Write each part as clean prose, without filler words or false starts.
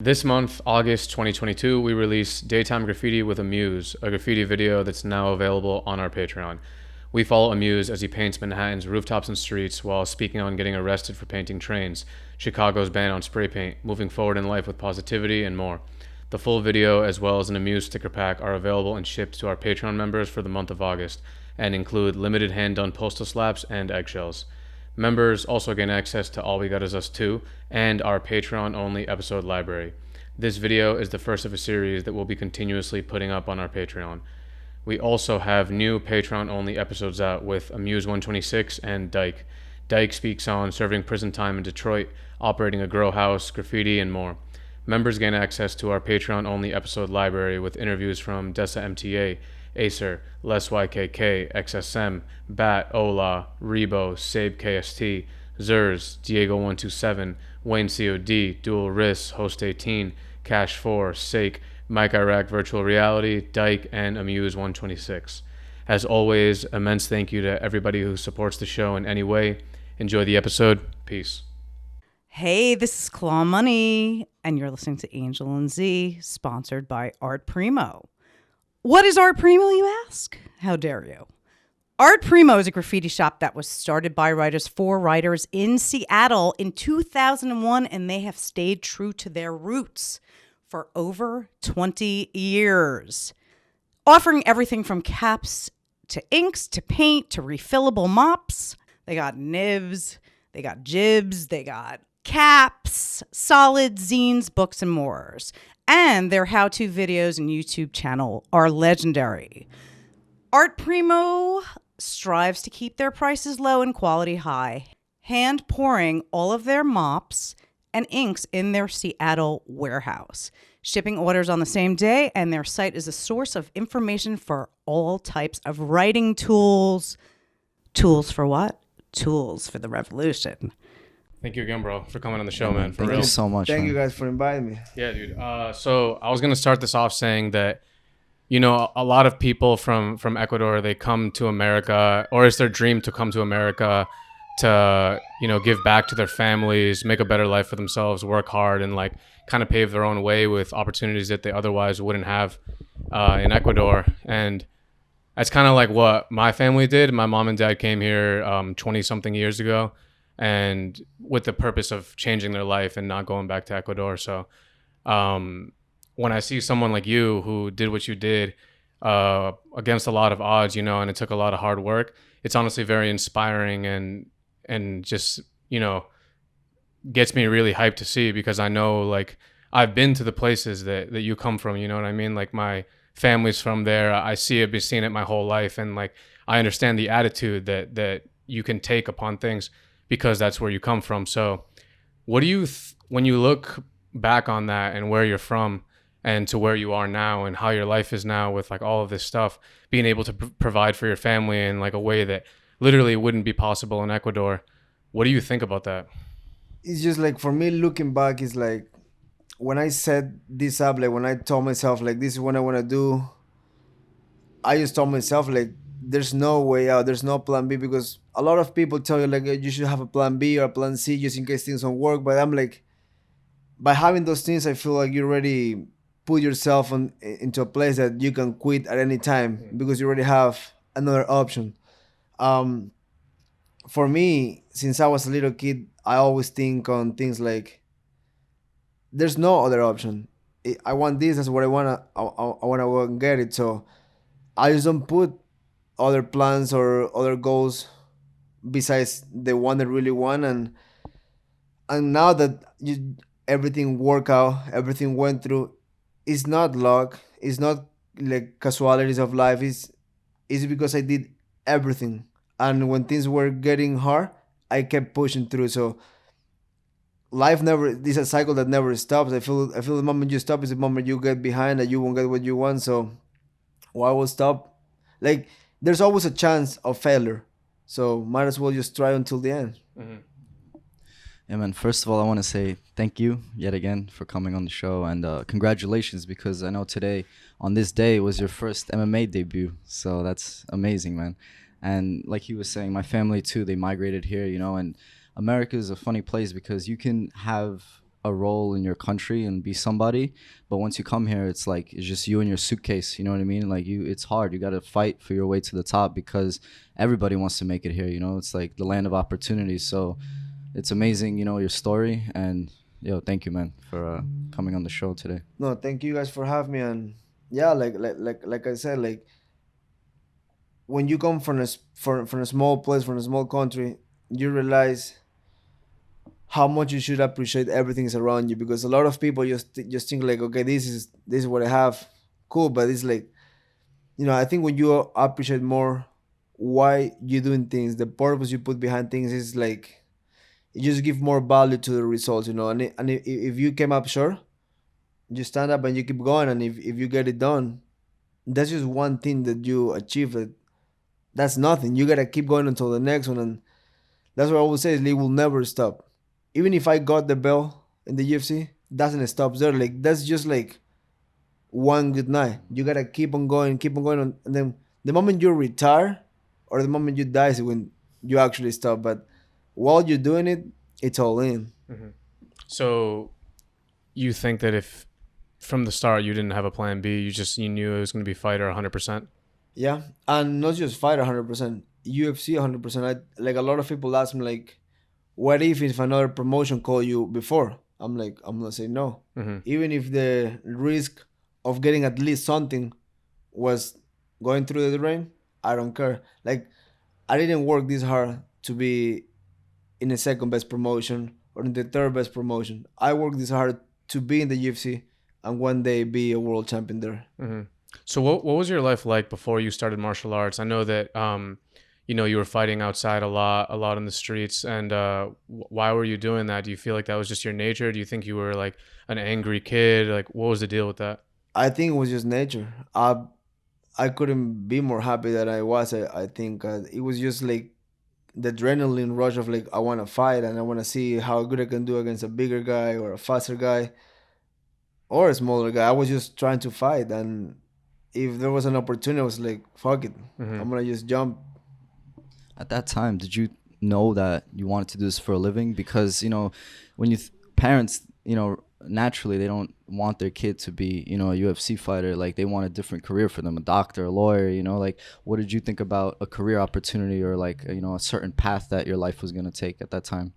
This month, August 2022, we released Daytime Graffiti with AMUSE, a graffiti video that's now available on our Patreon. We follow AMUSE as he paints Manhattan's rooftops and streets while speaking on getting arrested for painting trains, Chicago's ban on spray paint, moving forward in life with positivity, and more. The full video, as well as an AMUSE sticker pack, are available and shipped to our Patreon members for the month of August, and include limited hand-done postal slaps and eggshells. Members also gain access to All We Got Is Us 2 and our Patreon-only episode library. This video is the first of a series that we'll be continuously putting up on our Patreon. We also have new Patreon-only episodes out with AMUSE-126 and Dyke. Dyke speaks on serving prison time in Detroit, operating a grow house, graffiti, and more. Members gain access to our Patreon-only episode library with interviews from Dessa MTA, Acer, Les YKK, XSM, Bat, Ola, Rebo, Sabe KST, Zers, Diego127, Wayne COD, Dual Risk, Host 18, Cash 4, Sake, Mike Iraq Virtual Reality, Dyke, and AMUSE-126. As always, immense thank you to everybody who supports the show in any way. Enjoy the episode. Peace. Hey, this is Claw Money, and you're listening to Angel and Z, sponsored by Art Primo. What is Art Primo, you ask? How dare you? Art Primo is a graffiti shop that was started by writers for writers in Seattle in 2001, and they have stayed true to their roots for over 20 years, offering everything from caps to inks to paint to refillable mops. They got nibs, they got jibs, they got caps, solids, zines, books, and more. And their how-to videos and YouTube channel are legendary. Art Primo strives to keep their prices low and quality high, hand pouring all of their mops and inks in their Seattle warehouse, shipping orders on the same day, and their site is a source of information for all types of writing tools. Tools for what? Tools for the revolution. Thank you again, bro, for coming on the show, man. For Thank real. you so much. Thank man. you guys for inviting me. Yeah, dude. So I was gonna start this off saying that, you know, a lot of people from Ecuador, they come to America, or it's their dream to come to America to, you know, give back to their families, make a better life for themselves, work hard, and like kind of pave their own way with opportunities that they otherwise wouldn't have in Ecuador. And that's kind of like what my family did. My mom and dad came here 20 something years ago, and with the purpose of changing their life and not going back to Ecuador. So when I see someone like you who did what you did against a lot of odds, you know, and it took a lot of hard work, it's honestly very inspiring and just, you know, gets me really hyped to see, because I know, like, I've been to the places that you come from, you know what I mean? Like, my family's from there. I see it, been seeing it my whole life. And like, I understand the attitude that you can take upon things, because that's where you come from. So what do you, when you look back on that and where you're from and to where you are now and how your life is now with like all of this stuff, being able to provide for your family in like a way that literally wouldn't be possible in Ecuador, what do you think about that? It's just like, for me, looking back, is like, when I set this up, like when I told myself like, this is what I want to do, I just told myself like, there's no way out, there's no plan B, because a lot of people tell you like, you should have a plan B or a plan C just in case things don't work. But I'm like, by having those things, I feel like you already put yourself into a place that you can quit at any time, because you already have another option. For me, since I was a little kid, I always think on things like, there's no other option. I want this, that's what I wanna go and get it. So I just don't put other plans or other goals besides the one that I really want. And now that everything worked out, everything went through, it's not luck, it's not like casualties of life, it's because I did everything. And when things were getting hard, I kept pushing through. So life never, this is a cycle that never stops. I feel the moment you stop is the moment you get behind and you won't get what you want. So why will stop? Like, there's always a chance of failure, so might as well just try until the end. Mm-hmm. Yeah, man. First of all, I want to say thank you yet again for coming on the show, and congratulations, because I know today, on this day, was your first MMA debut. So that's amazing, man. And like he was saying, my family too, they migrated here, you know, and America is a funny place because you can have a role in your country and be somebody, but once you come here, it's like it's just you and your suitcase. You know what I mean? Like it's hard. You got to fight for your way to the top because everybody wants to make it here. You know, it's like the land of opportunities. So it's amazing. You know your story, and thank you, man, for coming on the show today. No, thank you guys for having me. And yeah, like I said, like when you come from a small place, from a small country, you realize how much you should appreciate everything's around you, because a lot of people just think like, okay, this is what I have, cool, but it's like, I think when you appreciate more why you're doing things, the purpose you put behind things, is like you just give more value to the results, and if you came up short, you stand up and you keep going, and if you get it done, that's just one thing that you achieve. That's nothing. You gotta keep going until the next one, and that's what I always say: is it will never stop. Even if I got the bell in the UFC, doesn't stop there. Like that's just like one good night. You gotta keep on going, and then the moment you retire or the moment you die is when you actually stop. But while you're doing it, it's all in. So you think that if from the start you didn't have a plan B, you knew it was going to be fighter 100%? Yeah, and not just fight 100%, UFC 100%. Like a lot of people ask me like, what if another promotion call you before? I'm like, I'm gonna say no. Even if the risk of getting at least something was going through the drain, I don't care. Like, I didn't work this hard to be in the second best promotion or in the third best promotion. I worked this hard to be in the UFC and one day be a world champion there. So what was your life like before you started martial arts? I know that you were fighting outside a lot in the streets, and why were you doing that? Do you feel like that was just your nature? Do you think you were like an angry kid? Like, what was the deal with that? I think it was just nature. I couldn't be more happy than I was. I think it was just like the adrenaline rush of like, I want to fight and I want to see how good I can do against a bigger guy or a faster guy or a smaller guy. I was just trying to fight, and if there was an opportunity, I was like, fuck it, I'm gonna just jump. At that time, did you know that you wanted to do this for a living? Because when parents, naturally they don't want their kid to be a UFC fighter. Like they want a different career for them, a doctor, a lawyer. Like what did you think about a career opportunity or like a certain path that your life was gonna take at that time?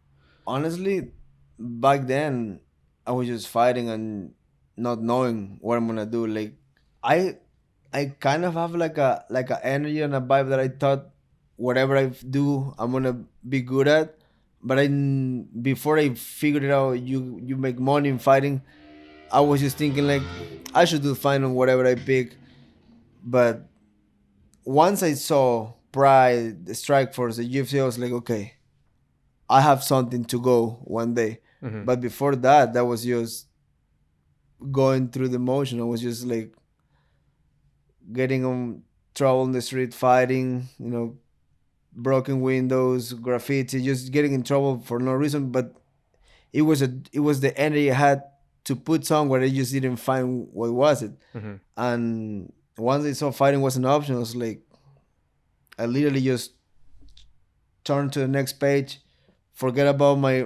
Honestly, back then I was just fighting and not knowing what I'm gonna do. Like I kind of have like a energy and a vibe that I thought whatever I do I'm gonna be good at. But before I figured it out, you make money in fighting, I was just thinking like I should do fine on whatever I pick. But once I saw Pride, the Strike Force, the UFC, I was like, okay, I have something to go one day. But before that was just going through the motion. I was just like getting on trouble in the street, fighting, broken windows, graffiti, just getting in trouble for no reason. But it was the energy I had to put somewhere. I just didn't find what was it. And once I saw fighting was an option, I was like, I literally just turned to the next page, forget about my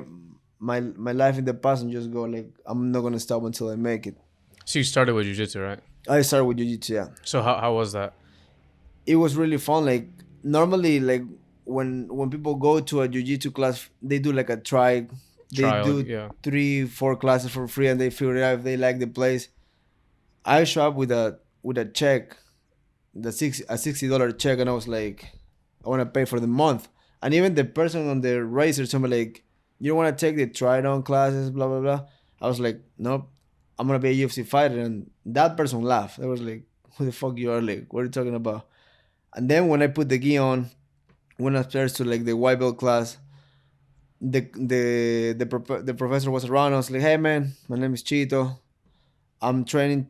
life in the past, and just go like, I'm not gonna stop until I make it. So you started with jiu-jitsu, right? I started with jiu-jitsu, yeah. So how was that? It was really fun. Like normally, like when people go to a jiu-jitsu class, they do like a trial. They do yeah. 3-4 classes for free, and they figure out if they like the place. I show up with a check, a $60 check, and I was like, I want to pay for the month. And even the person on the racer told me like, you don't want to take the try-down classes, blah blah blah. I was like, nope, I'm gonna be a UFC fighter. And that person laughed. I was like, who the fuck you are? Like, what are you talking about? And then when I put the gi on, went upstairs to like the white belt class, the professor was around. I was like, hey man, my name is Chito. I'm starting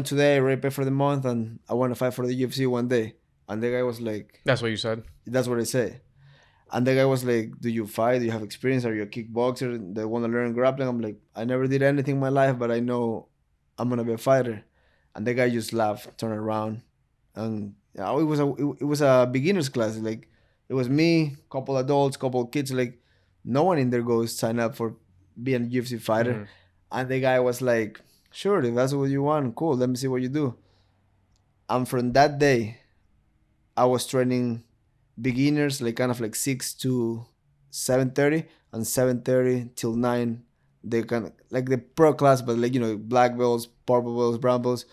today, ready to pay for the month, and I want to fight for the UFC one day. And the guy was like, That's what you said? That's what I say. And the guy was like, do you fight? Do you have experience? Are you a kickboxer? They want to learn grappling? I'm like, I never did anything in my life, but I know I'm going to be a fighter. And the guy just laughed, turned around. And it was a beginner's class. Like, it was me, couple adults, couple kids. Like, no one in there goes sign up for being a UFC fighter. And the guy was like, sure, if that's what you want, cool, let me see what you do. And from that day, I was training beginners, like kind of like 6 to 7:30, and 7:30 till 9. They kind of like the pro class, but like, black belts, purple belts, brown belts.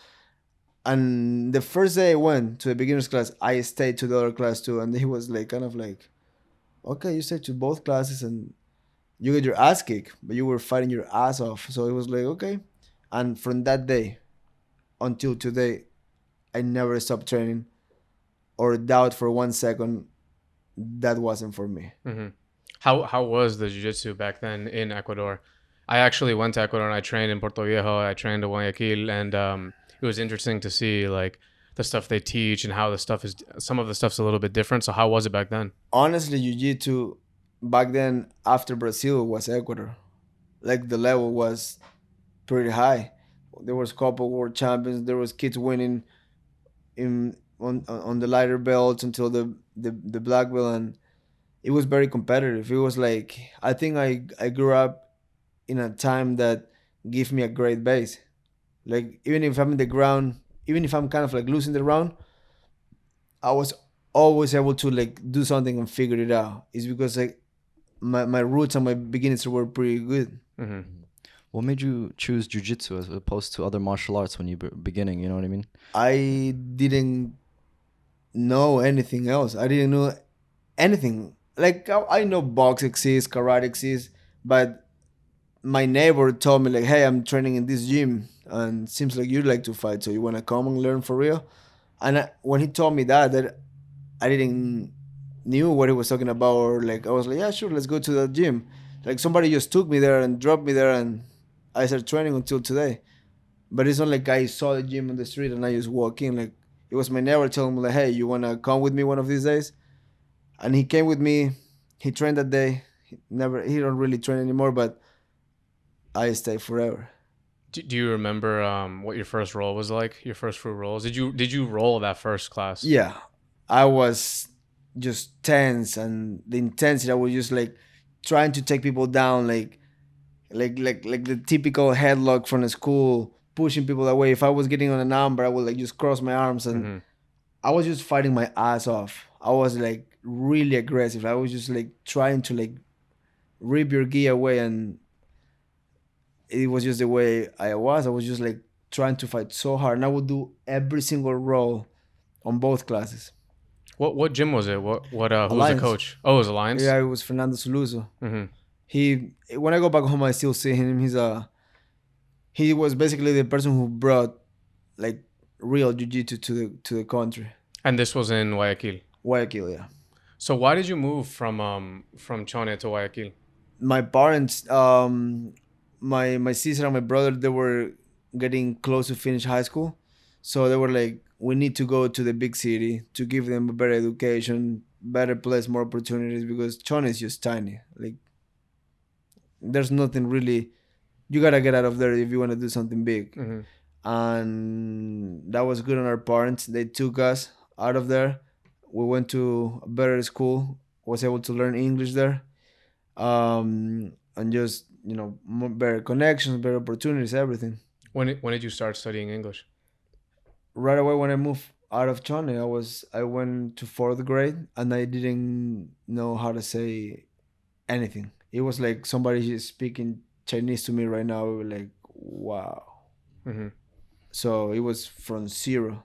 And the first day I went to the beginners class, I stayed to the other class too. And he was like, kind of like, okay, you stayed to both classes and you get your ass kicked, but you were fighting your ass off. So it was like, okay. And from that day until today, I never stopped training or doubt for 1 second that wasn't for me. How was the jiu-jitsu back then in Ecuador? I actually went to Ecuador and I trained in Puerto Viejo. I trained in Guayaquil, and it was interesting to see like the stuff they teach and how some of the stuff's a little bit different. So how was it back then? Honestly, jiu-jitsu back then after Brazil was Ecuador. Like the level was pretty high. There was couple world champions. There was kids winning on the lighter belts until the black belt, and it was very competitive. It was like, I think I grew up in a time that gave me a great base. Like even if I'm in the ground, even if I'm kind of like losing the round, I was always able to like do something and figure it out. It's because like my roots and my beginnings were pretty good. What made you choose jiu-jitsu as opposed to other martial arts when you were beginning? You know what I mean? I didn't know anything else. I didn't know anything. Like I know box exists, karate exists, but my neighbor told me like, hey, I'm training in this gym and seems like you like to fight, so you want to come and learn for real? And when he told me that I didn't knew what he was talking about, or like I was like, yeah, sure, let's go to the gym. Like somebody just took me there and dropped me there, and I started training until today. But it's not like I saw the gym on the street and I just walk in. Like it was my neighbor telling me like, hey, you wanna come with me one of these days? And he came with me. He trained that day. He don't really train anymore, but I stay forever. Do you remember what your first roll was like? Your first fruit rolls? Did you roll that first class? Yeah, I was just tense, and the intensity, I was just like trying to take people down, like the typical headlock from the school, pushing people away. If I was getting on a number, I would like just cross my arms, and I was just fighting my ass off. I was like really aggressive. I was just like trying to like rip your gi away, and it was just the way I was. I was just like trying to fight so hard, and I would do every single roll on both classes. What gym was it? Who was the Alliance. coach? Oh, it was Alliance? Yeah, it was Fernando Soluzo. He, when I go back home, I still see him. He was basically the person who brought like real jiu-jitsu to the country. And this was in Guayaquil. Guayaquil, yeah. So why did you move from Chone to Guayaquil? My parents, my sister and my brother, they were getting close to finish high school, so they were like, we need to go to the big city to give them a better education, better place, more opportunities, because Chone is just tiny. Like there's nothing really. You gotta get out of there if you want to do something big. And that was good on our parents. They took us out of there. We went to a better school, was able to learn English there, and just better connections, better opportunities, everything. When did you start studying English? Right away when I moved out of Chone, I went to 4th grade, and I didn't know how to say anything. It was like somebody just speaking Chinese to me right now. We were like, wow. So it was from zero.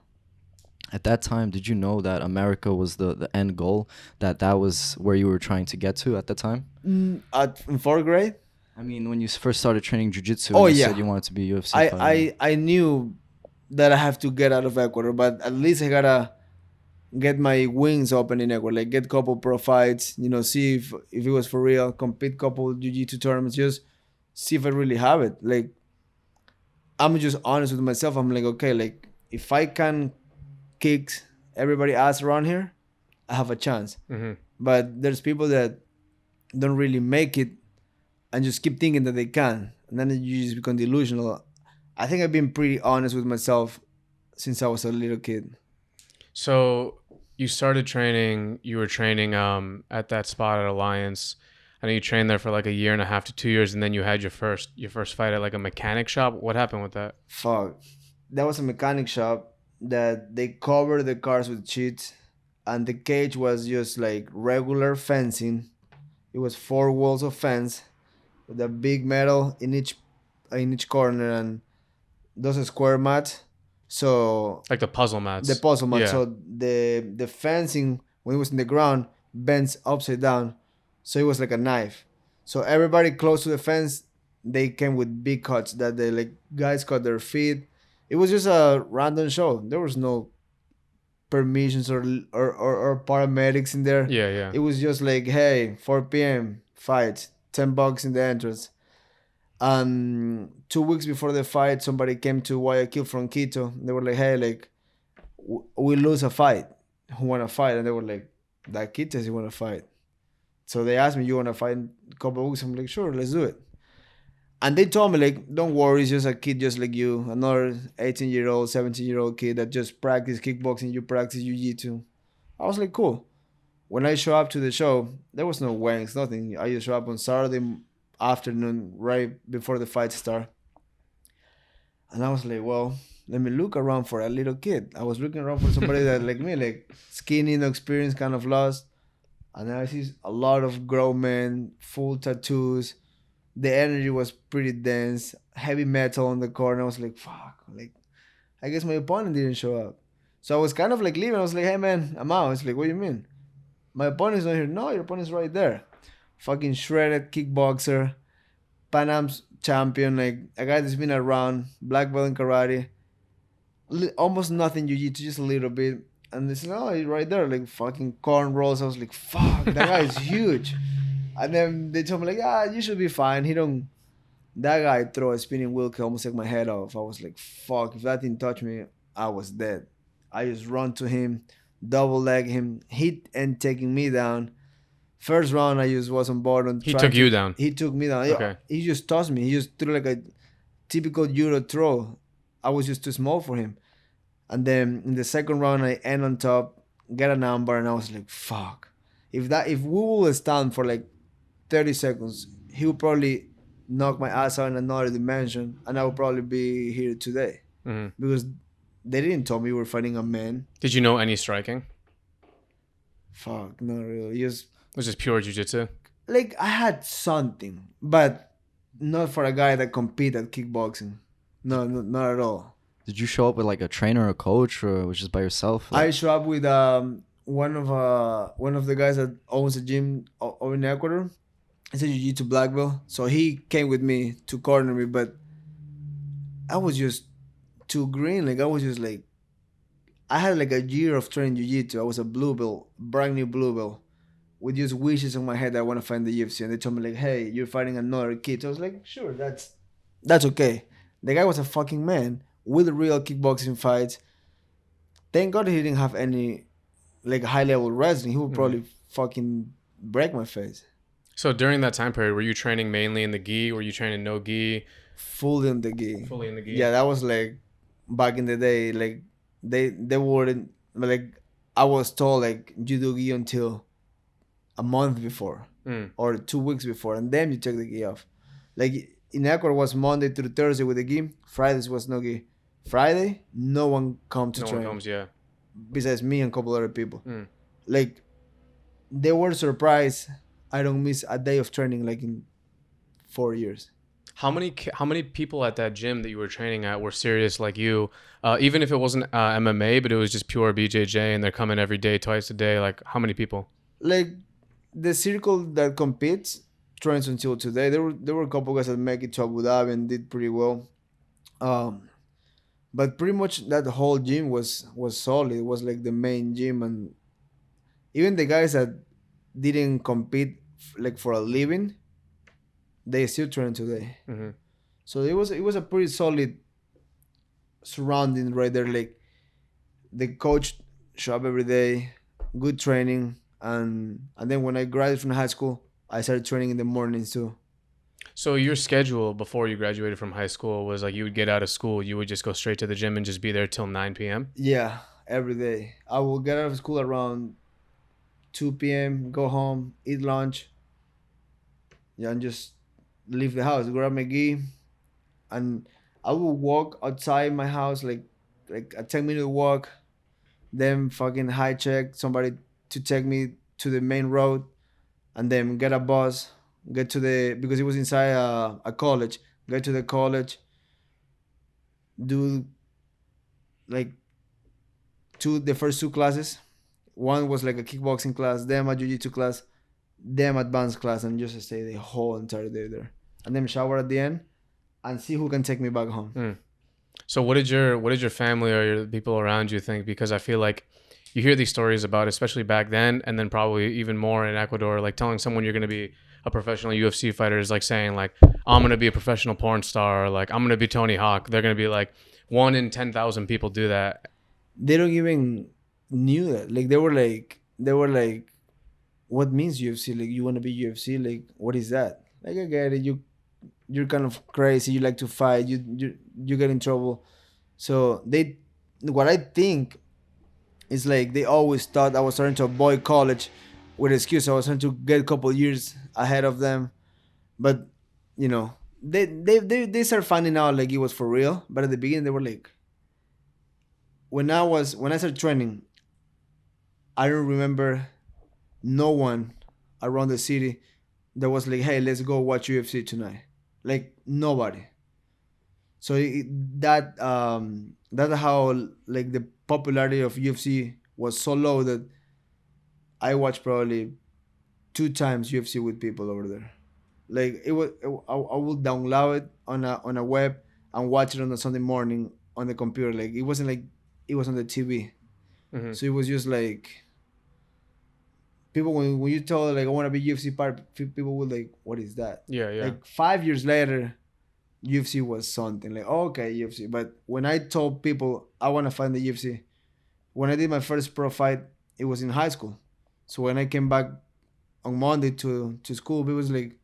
At that time, did you know that America was the end goal? That was where you were trying to get to at the time? In 4th grade? I mean, when you first started training jiu-jitsu, Oh, you yeah. said you wanted to be UFC fighter. I knew that I have to get out of Ecuador, but at least I gotta get my wings open in Ecuador, like get couple pro fights, see if it was for real, compete couple jiu-jitsu tournaments, just see if I really have it. Like, I'm just honest with myself. I'm like, okay, like if I can kick everybody ass around here, I have a chance. But there's people that don't really make it and just keep thinking that they can, and then you just become delusional. I think I've been pretty honest with myself since I was a little kid. So you started training. You were training at that spot at Alliance. I know you trained there for like a year and a half to 2 years, and then you had your first fight at like a mechanic shop. What happened with that? Fuck. That was a mechanic shop that they covered the cars with sheets, and the cage was just like regular fencing. It was 4 walls of fence with a big metal in each corner, and those square mats. So Like the puzzle mats. the puzzle mat. Yeah. So the fencing when it was in the ground bends upside down, so it was like a knife. So everybody close to the fence, they came with big cuts that they like guys cut their feet. It was just a random show. There was no permissions or paramedics in there. Yeah, yeah. It was just like, hey, 4 p.m. fight, $10 in the entrance. 2 weeks before the fight, somebody came to Guayaquil from Quito. They were like, hey, like, we lose a fight. Who want to fight? And they were like, that kid says he want to fight. So they asked me, you want to fight in a couple of weeks? I'm like, sure, let's do it. And they told me, like, don't worry, it's just a kid just like you. Another 18-year-old, 17-year-old kid that just practice kickboxing, you practice jiu-jitsu. I was like, cool. When I show up to the show, there was no wanks, nothing. I just show up on Saturday afternoon, right before the fight start. And I was like, well, let me look around for a little kid. I was looking around for somebody that like me, like skinny, no experience, kind of lost. And I see a lot of grown men, full tattoos. The energy was pretty dense, heavy metal on the corner. I was like, fuck, like, I guess my opponent didn't show up. So I was kind of like leaving. I was like, hey man, I'm out. It's like, what do you mean? My opponent's not here. No, your opponent's right there. Fucking shredded kickboxer, Pan Am's champion, like a guy that's been around, black belt in karate, almost nothing jiu-jitsu, just a little bit. And they said, oh, he's right there, like fucking corn rolls. I was like, fuck, that guy is huge. And then they told me, like, you should be fine. That guy throw a spinning wheel kick, almost take my head off. I was like, fuck, if that didn't touch me, I was dead. I just run to him, double leg him, hit and taking me down. First round, I just wasn't bored on. He took you down. He took me down. Okay. He just tossed me. He just threw like a typical judo throw. I was just too small for him. And then in the second round, I end on top, get a number, and I was like, fuck. If we will stand for like 30 seconds, he would probably knock my ass out in another dimension, and I would probably be here today. Mm-hmm. Because they didn't tell me we were fighting a man. Did you know any striking? Fuck, not really. Just It was just pure jiu-jitsu? like I had something, but not for a guy that compete at kickboxing. No, not at all. Did you show up with like a trainer or a coach, or was just by yourself? I show up with one of the guys that owns a gym over in Ecuador. He's a jiu-jitsu black belt, so he came with me to corner me. But I was just too green. Like I was just like, I had like a year of training jiu-jitsu. I was a blue belt, brand new blue belt, with just wishes on my head that I want to fight in the UFC. And they told me like, hey, you're fighting another kid. So I was like, sure, that's okay. The guy was a fucking man with real kickboxing fights. Thank God he didn't have any like high level wrestling. He would probably fucking break my face. So during that time period, were you training mainly in the gi? Were you training no gi? Fully in the gi. Fully in the gi? Yeah, that was like back in the day. Like they wouldn't, like I was told like you do gi until a month before or 2 weeks before, and then you take the gi off. Like in Ecuador was Monday through Thursday with the gi. Fridays was no gi. Friday, no one come to train. No one comes, yeah. Besides me and a couple other people. Like they were surprised I don't miss a day of training like in 4 years. How many people at that gym that you were training at were serious like you? Even if it wasn't MMA, but it was just pure BJJ, and they're coming every day, twice a day. Like how many people? Like the circle that competes trains until today. There were a couple guys that make it to Abu Dhabi and did pretty well. But pretty much that whole gym was solid. It was like the main gym, and even the guys that didn't compete like for a living, they still train today. So it was a pretty solid surrounding right there. Like the coach show up every day, good training, and then when I graduated from high school, I started training in the mornings too. So your schedule before you graduated from high school was like you would get out of school, you would just go straight to the gym and just be there till 9 p.m.? Yeah, every day. I will get out of school around 2 p.m., go home, eat lunch, Yeah, and just leave the house, grab my gi, and I would walk outside my house like a 10-minute walk, then fucking high check somebody to take me to the main road, and then get a bus, get to the because it was inside a college, get to the college, do like the first two classes. One was like a kickboxing class, then a jiu-jitsu class, then advanced class, and just stay the whole entire day there, and then shower at the end, and see who can take me back home. So what did your family or your people around you think? Because I feel like you hear these stories about, especially back then, and then probably even more in Ecuador, like telling someone you're going to be a professional UFC fighter is like saying like, I'm going to be a professional porn star, or like I'm going to be Tony Hawk. They're going to be like 1 in 10,000 people do that. They don't even knew that. Like they were like, what means UFC? Like you want to be UFC? Like what is that? Like I get it. You're kind of crazy. You like to fight. You get in trouble. So what I think is like they always thought I was starting to avoid college with excuse. I was trying to get a couple years ahead of them, but you know they started finding out like it was for real. But at the beginning they were like, when I started training, I don't remember no one around the city that was like, hey, let's go watch UFC tonight. Like nobody. So that's how like the popularity of UFC was so low that I watched probably 2 times UFC with people over there. Like I would download it on a web and watch it on a Sunday morning on the computer. Like it wasn't like it was on the TV. Mm-hmm. So it was just like people when you tell like I want to be UFC part, people would like, what is that? Yeah. Like 5 years later, UFC was something like, oh, okay, UFC. But when I told people I want to fight in the UFC, when I did my first pro fight, it was in high school. So when I came back on Monday to school, it was like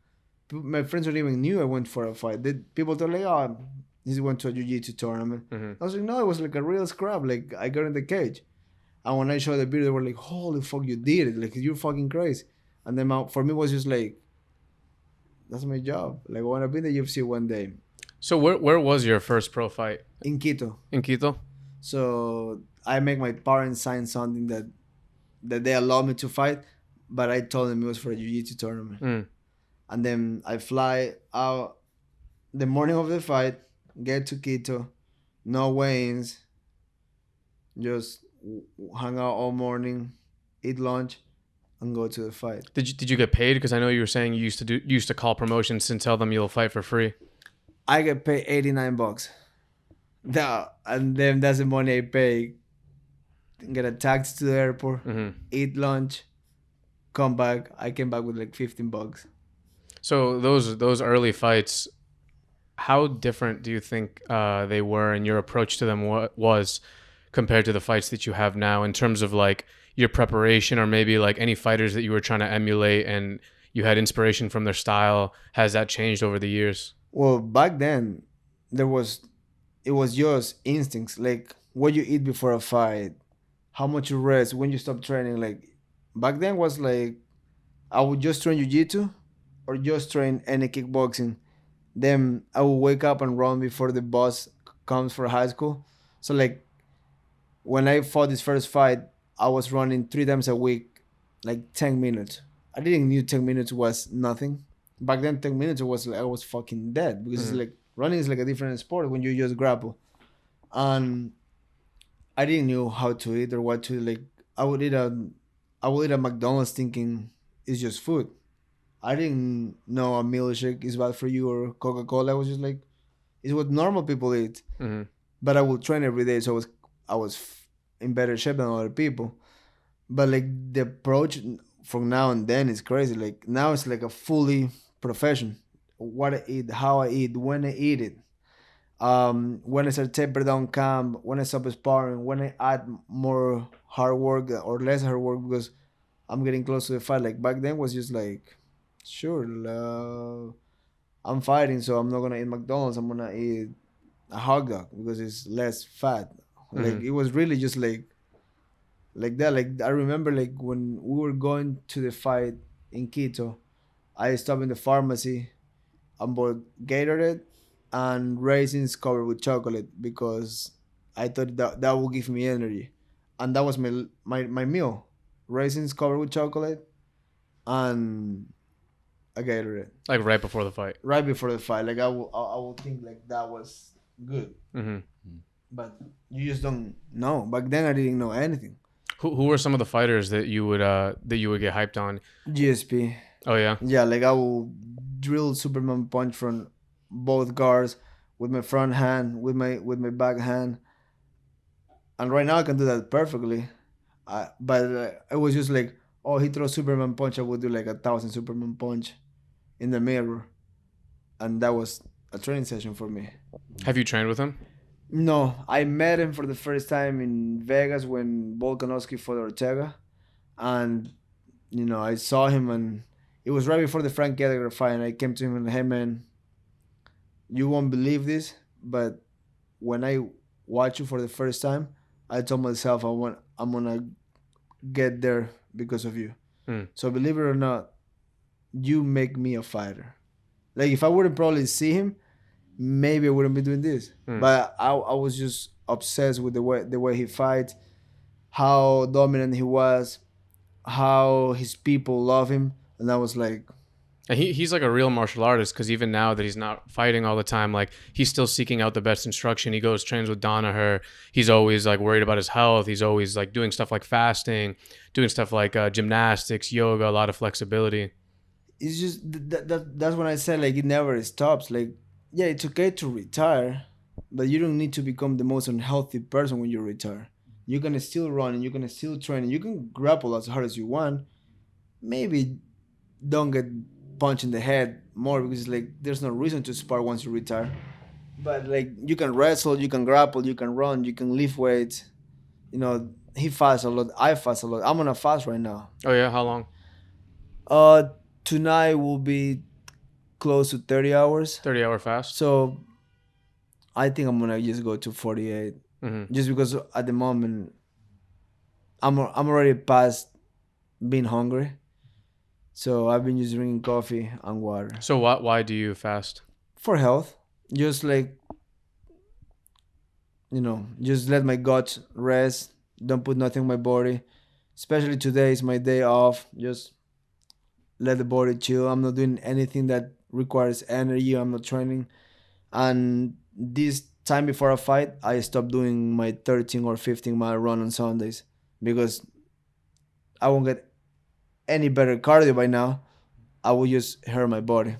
my friends don't even knew I went for a fight. People thought like, oh, he went to a jiu-jitsu tournament. Mm-hmm. I was like, no, it was like a real scrap. Like I got in the cage, and when I showed the video, they were like, holy fuck, you did it! Like you're fucking crazy. And then for me it was just like, that's my job. Like I want to be in the UFC one day. So where was your first pro fight? In Quito. In Quito? So I make my parents sign something that they allowed me to fight, but I told them it was for a jiu-jitsu tournament. And then I fly out the morning of the fight, get to Quito, no weigh-ins, just hang out all morning, eat lunch, and go to the fight. Did you get paid? Because I know you were saying you used to call promotions and tell them you'll fight for free. I get paid $89. And then that's the money I pay. Get a taxi to the airport, eat lunch, come back. I came back with like $15. So those early fights, how different do you think they were, and your approach to them was compared to the fights that you have now in terms of like your preparation, or maybe like any fighters that you were trying to emulate and you had inspiration from their style? Has that changed over the years? Well, back then, it was just instincts, like what you eat before a fight, how much you rest, when you stop training. Like back then was like I would just train jiu-jitsu or just train any kickboxing. Then I would wake up and run before the bus comes for high school. So like when I fought this first fight, I was running 3 times a week, like 10 minutes. I didn't knew 10 minutes was nothing. Back then 10 minutes was like I was fucking dead, because it's like running is like a different sport when you just grapple. And I didn't know how to eat or what to like. I would eat a McDonald's thinking it's just food. I didn't know a milkshake is bad for you or Coca-Cola. I was just like, it's what normal people eat. But I would train every day, so I was in better shape than other people. But like the approach from now and then is crazy. Like now it's like a fully profession. What I eat, how I eat, when I eat it. When I start taper down camp, when I stop sparring, when I add more hard work or less hard work because I'm getting close to the fight. Like back then was just like, sure, I'm fighting, so I'm not gonna eat McDonald's. I'm gonna eat a hot dog because it's less fat. Like it was really just like that. Like I remember like when we were going to the fight in Quito, I stopped in the pharmacy and bought Gatorade and raisins covered with chocolate because I thought that would give me energy, and that was my meal: raisins covered with chocolate and a Gatorade Like right before the fight. right before the fight. Like I would think like that was good, Hmm. but you just don't know. Back then I didn't know anything. Who were some of the fighters that you would get hyped on? GSP. Oh yeah. Yeah, like I will drill Superman punch from both guards with my front hand, with my back hand, and right now I can do that perfectly. But it was just like, oh, he throws Superman punch, I would do like 1,000 Superman punch in the mirror, and that was a training session for me. Have you trained with him? No, I met him for the first time in Vegas when Volkanovski fought Ortega, and I saw him, and it was right before the Frank Edgar fight, and I came to him and, hey man, you won't believe this, but when I watch you for the first time, I told myself I'm gonna get there because of you. Mm. So believe it or not, you make me a fighter. Like if I wouldn't probably see him, maybe I wouldn't be doing this. But I was just obsessed with the way he fights, how dominant he was, how his people love him, and I was like, And he's like a real martial artist because even now that he's not fighting all the time, like he's still seeking out the best instruction. He goes trains with Danaher. He's always like worried about his health. He's always like doing stuff like fasting, doing stuff like gymnastics, yoga, a lot of flexibility. it's just that's when I said like it never stops. Like yeah, it's okay to retire, but you don't need to become the most unhealthy person when you retire. You're gonna still run and you're gonna still train and you can grapple as hard as you want. Maybe don't get punched in the head more because it's like there's no reason to spar once you retire. But like you can wrestle, you can grapple, you can run, you can lift weights. He fasts a lot. I fast a lot. I'm on a fast right now. Oh yeah, how long? Tonight will be close to 30 hours. 30-hour fast. So I think I'm gonna just go to 48, just because at the moment I'm already past being hungry. So I've been just drinking coffee and water So why do you fast? for health. Just like just let my gut rest. Don't put nothing in my body. Especially today is my day off. Just let the body chill. I'm not doing anything that requires energy. I'm not training. And this time before a fight, I stopped doing my 13 or 15-mile run on Sundays because I won't get any better cardio by now. I will just hurt my body.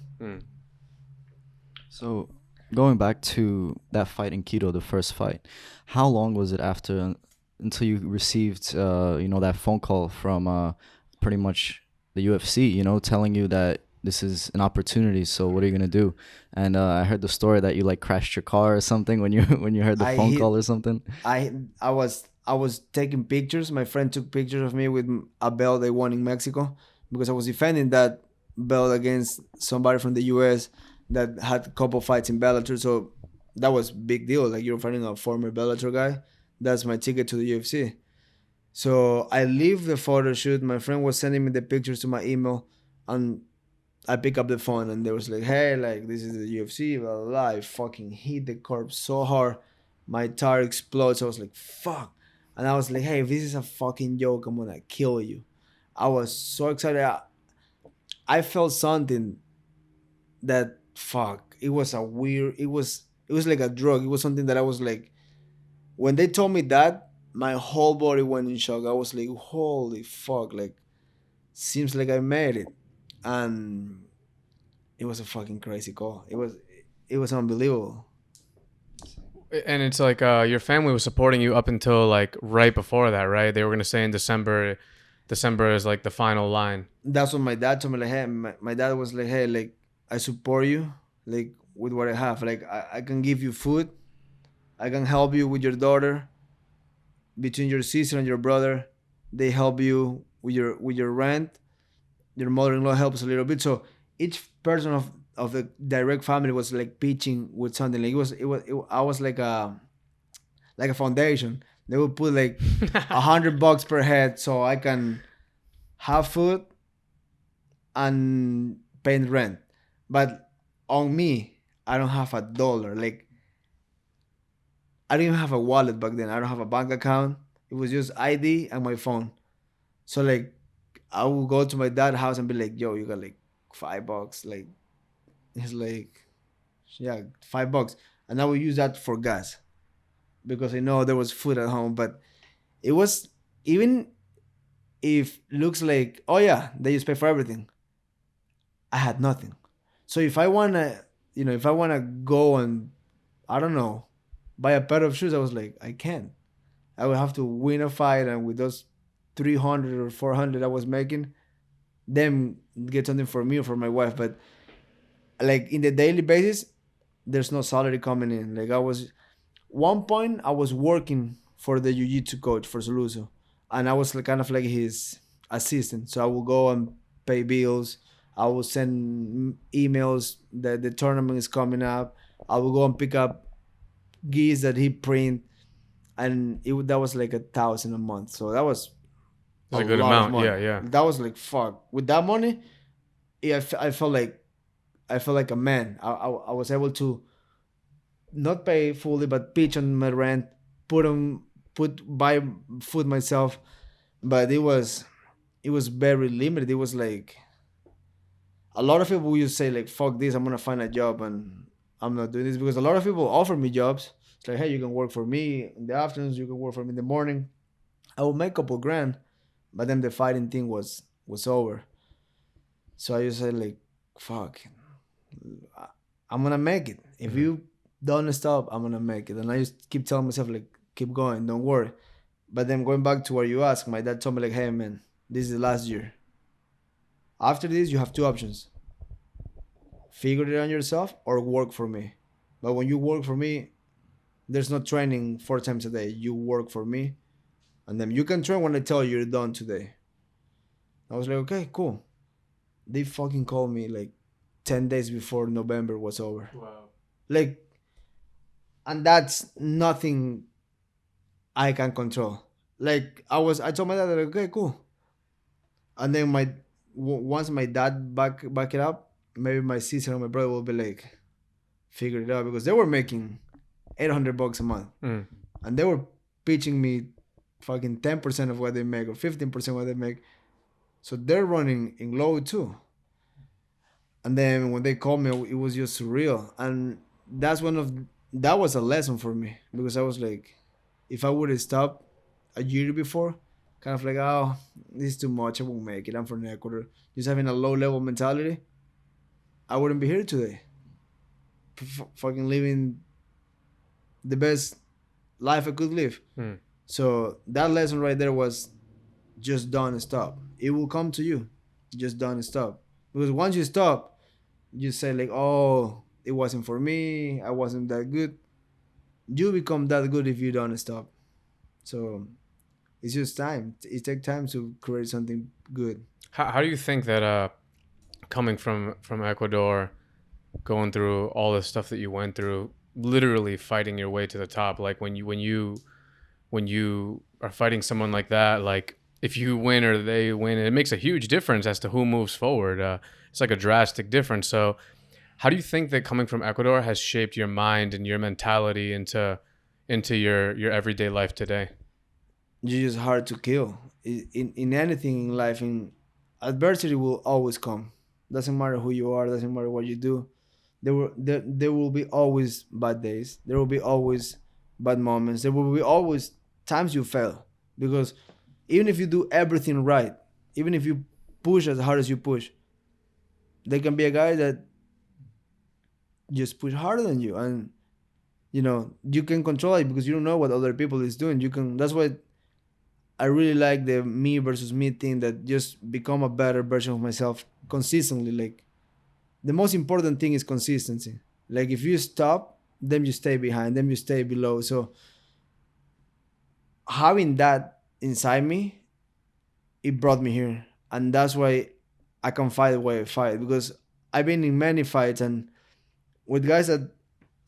So, going back to that fight in Quito, the first fight, how long was it after until you received, that phone call from pretty much the UFC, telling you that this is an opportunity. So what are you gonna do? And I heard the story that you like crashed your car or something when you heard the phone call or something. I was taking pictures. My friend took pictures of me with a belt they won in Mexico because I was defending that belt against somebody from the US that had a couple fights in Bellator. So that was big deal. Like you're fighting a former Bellator guy. That's my ticket to the UFC. So I leave the photo shoot. My friend was sending me the pictures to my email, and I pick up the phone and they was like, hey, like this is the UFC, blah, blah, blah. I fucking hit the curb so hard. My tire explodes. I was like, fuck. And I was like, hey, if this is a fucking joke, I'm gonna kill you. I was so excited. I felt something that, fuck, it was like a drug. It was something that I was like, when they told me that, my whole body went in shock. I was like, holy fuck, like, seems like I made it. And it was a fucking crazy call. It was unbelievable. And it's like your family was supporting you up until like right before that, right? They were gonna say in December is like the final line. That's what my dad told me. Like, hey, my dad was like, hey, like, I support you, like, with what I have. Like, I can give you food. I can help you with your daughter. Between your sister and your brother, they help you with your rent. Your mother-in-law helps a little bit. So each person of the direct family was like pitching with something. Like I was like a foundation. They would put like $100 per head so I can have food and paying rent. But on me, I don't have $1. Like, I didn't even have a wallet back then. I don't have a bank account. It was just ID and my phone. So like, I would go to my dad's house and be like, "Yo, you got like $5?" Like, he's like, "Yeah, $5," and I would use that for gas because I know there was food at home. But it was, even if looks like, oh yeah, they just pay for everything, I had nothing. So if I wanna, if I wanna go and, I don't know, buy a pair of shoes, I was like, I can't. I would have to win a fight, and with those 300 or 400 I was making, then get something for me or for my wife. But like in the daily basis, there's no salary coming in. Like, I was, one point I was working for the jiu-jitsu coach for Soluso, and I was like, kind of like his assistant. So I will go and pay bills. I will send emails that the tournament is coming up. I will go and pick up gis that he print, and that was like 1,000 a month. So that was That's a good lot of amount. money. Yeah, yeah. That was like, fuck. With that money, yeah, I felt like a man. I was able to not pay fully, but pitch on my rent, buy food myself. But it was very limited. It was like, a lot of people used to say like, fuck this, I'm gonna find a job and I'm not doing this, because a lot of people offer me jobs. It's like, hey, you can work for me in the afternoons, you can work for me in the morning. I would make a couple grand, but then the fighting thing was over. So I just said like, fuck, I'm gonna make it. If you don't stop, I'm gonna make it. And I just keep telling myself like, keep going, don't worry. But then going back to where you asked, my dad told me like, hey man, this is the last year. After this, you have two options: figure it out yourself or work for me. But when you work for me, there's no training 4 times a day. You work for me, and then you can train when I tell you you're done today. I was like, okay, cool. They fucking called me like 10 days before November was over. Wow. Like, and that's nothing I can control. Like, I told my dad like, okay, cool. And then once my dad back it up, maybe my sister and my brother will be like, figure it out, because they were making $800 a month, and they were pitching me fucking 10% of what they make or 15% what they make. So they're running in low too. And then when they called me, it was just surreal. And that was a lesson for me, because I was like, if I would have stopped a year before, kind of like, oh, this is too much, I won't make it, I'm from Ecuador, just having a low level mentality, I wouldn't be here today. Fucking living the best life I could live. So that lesson right there was, just don't stop. It will come to you. Just don't stop. Because once you stop, you say like, oh, it wasn't for me, I wasn't that good. You become that good if you don't stop. So it's just time. It takes time to create something good. How do you think that coming from Ecuador, going through all the stuff that you went through, literally fighting your way to the top, like when you are fighting someone like that, like if you win or they win, it makes a huge difference as to who moves forward. It's like a drastic difference. So how do you think that coming from Ecuador has shaped your mind and your mentality into your everyday life today? You're just hard to kill. In anything in life, in adversity will always come. Doesn't matter who you are, doesn't matter what you do. There will be always bad days. There will be always bad moments. There will be always times you fail. Because even if you do everything right, even if you push as hard as you push, there can be a guy that just push harder than you, and you can control it because you don't know what other people is doing. That's why I really like the me versus me thing, that just become a better version of myself consistently. Like, the most important thing is consistency. Like, if you stop, then you stay behind, then you stay below. So having that inside me, it brought me here. And that's why I can fight the way I fight, because I've been in many fights and with guys that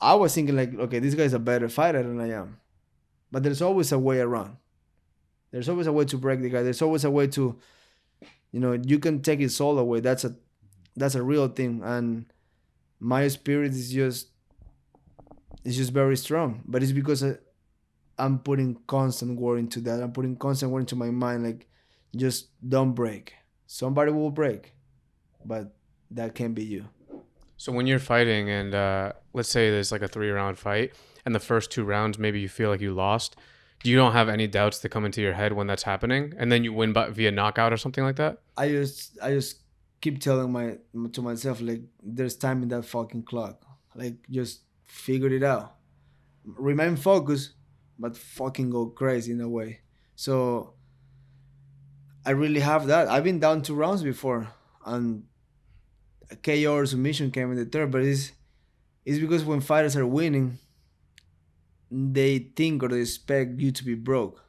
I was thinking like, okay, this guy's a better fighter than I am. But there's always a way around. There's always a way to break the guy. There's always a way to, you can take his soul away. That's that's a real thing, and my spirit is just very strong. But it's because I'm putting constant work into that. I'm putting constant work into my mind, like just don't break. Somebody will break, but that can't be you. So when you're fighting and let's say there's like a 3-round fight and the first 2 rounds maybe you feel like you lost, you don't have any doubts that come into your head when that's happening and then you win via knockout or something like that? I just keep telling to myself, like, there's time in that fucking clock. Like, just figure it out. Remain focused, but fucking go crazy in a way. So I really have that. I've been down 2 rounds before, and a KO or submission came in the third. But it's because when fighters are winning, they think or they expect you to be broke.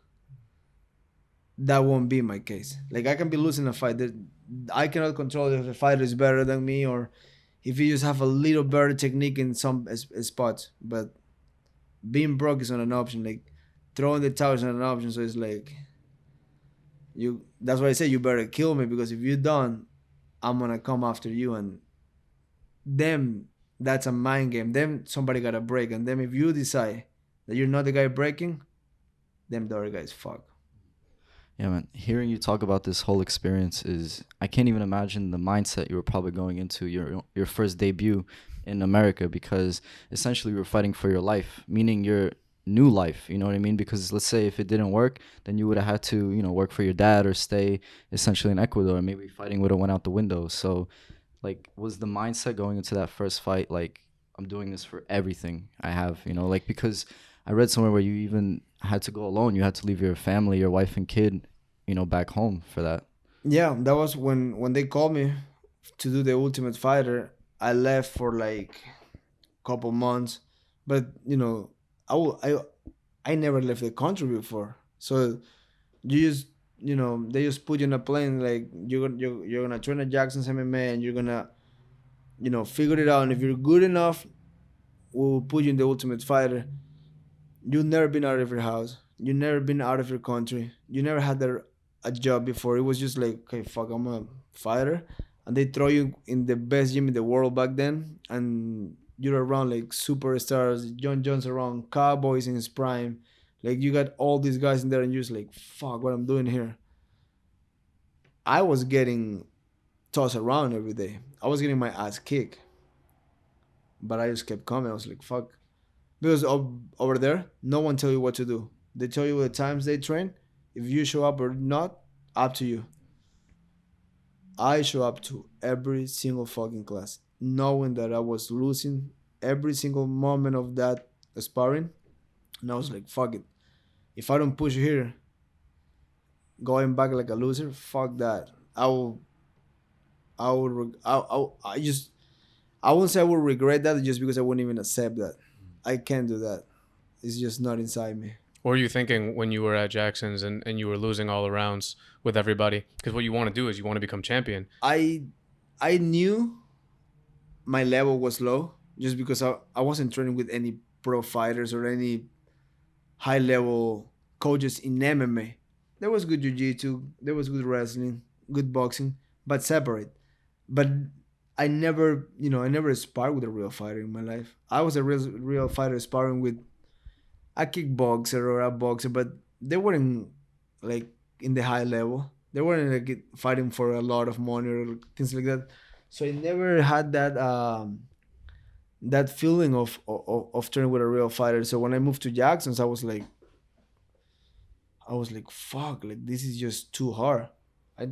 That won't be my case. Like, I can be losing a fight. I cannot control if a fighter is better than me or if you just have a little better technique in some spots. But being broke is not an option. Like, throwing the towel is not an option. So it's like, you. That's why I say you better kill me, because if you don't, I'm gonna come after you. And them, that's a mind game. Them, somebody gotta break. And then if you decide that you're not the guy breaking, them the other guys fuck. Yeah, man. Hearing you talk about this whole experience is, I can't even imagine the mindset you were probably going into your first debut in America, because essentially you were fighting for your life, meaning your new life. You know what I mean? Because let's say if it didn't work, then you would have had to, work for your dad or stay essentially in Ecuador. Maybe fighting would have went out the window. So, like, was the mindset going into that first fight like, I'm doing this for everything I have? Like, because I read somewhere where you even had to go alone. You had to leave your family, your wife and kid, back home for that. Yeah, that was when they called me to do the Ultimate Fighter. I left for like a couple months, but I never left the country before. So you just they just put you in a plane, like, you're gonna train at Jackson's MMA and you're gonna figure it out. And if you're good enough, we'll put you in the Ultimate Fighter. You've never been out of your house. You've never been out of your country. You never had a job before. It was just like, okay, fuck, I'm a fighter. And they throw you in the best gym in the world back then. And you're around like superstars, John Jones around, Cowboys in his prime. Like, you got all these guys in there and you're just like, fuck, what I'm doing here. I was getting tossed around every day. I was getting my ass kicked. But I just kept coming. I was like, fuck. Because over there, no one tell you what to do. They tell you the times they train. If you show up or not, up to you. I show up to every single fucking class, knowing that I was losing every single moment of that sparring. And I was like, fuck it. If I don't push here, going back like a loser, fuck that. I won't say I will regret that, just because I wouldn't even accept that. I can't do that. It's just not inside me. What were you thinking when you were at Jackson's and you were losing all the rounds with everybody? Because what you want to do is you want to become champion. I knew my level was low, just because I wasn't training with any pro fighters or any high level coaches in MMA. There was good jiu-jitsu, there was good wrestling, good boxing, but separate. But I never sparred with a real fighter in my life. I was a real fighter sparring with a kickboxer or a boxer, but they weren't like in the high level. They weren't like fighting for a lot of money or things like that. So I never had that feeling of training with a real fighter. So when I moved to Jackson's, I was like, fuck, like, this is just too hard. I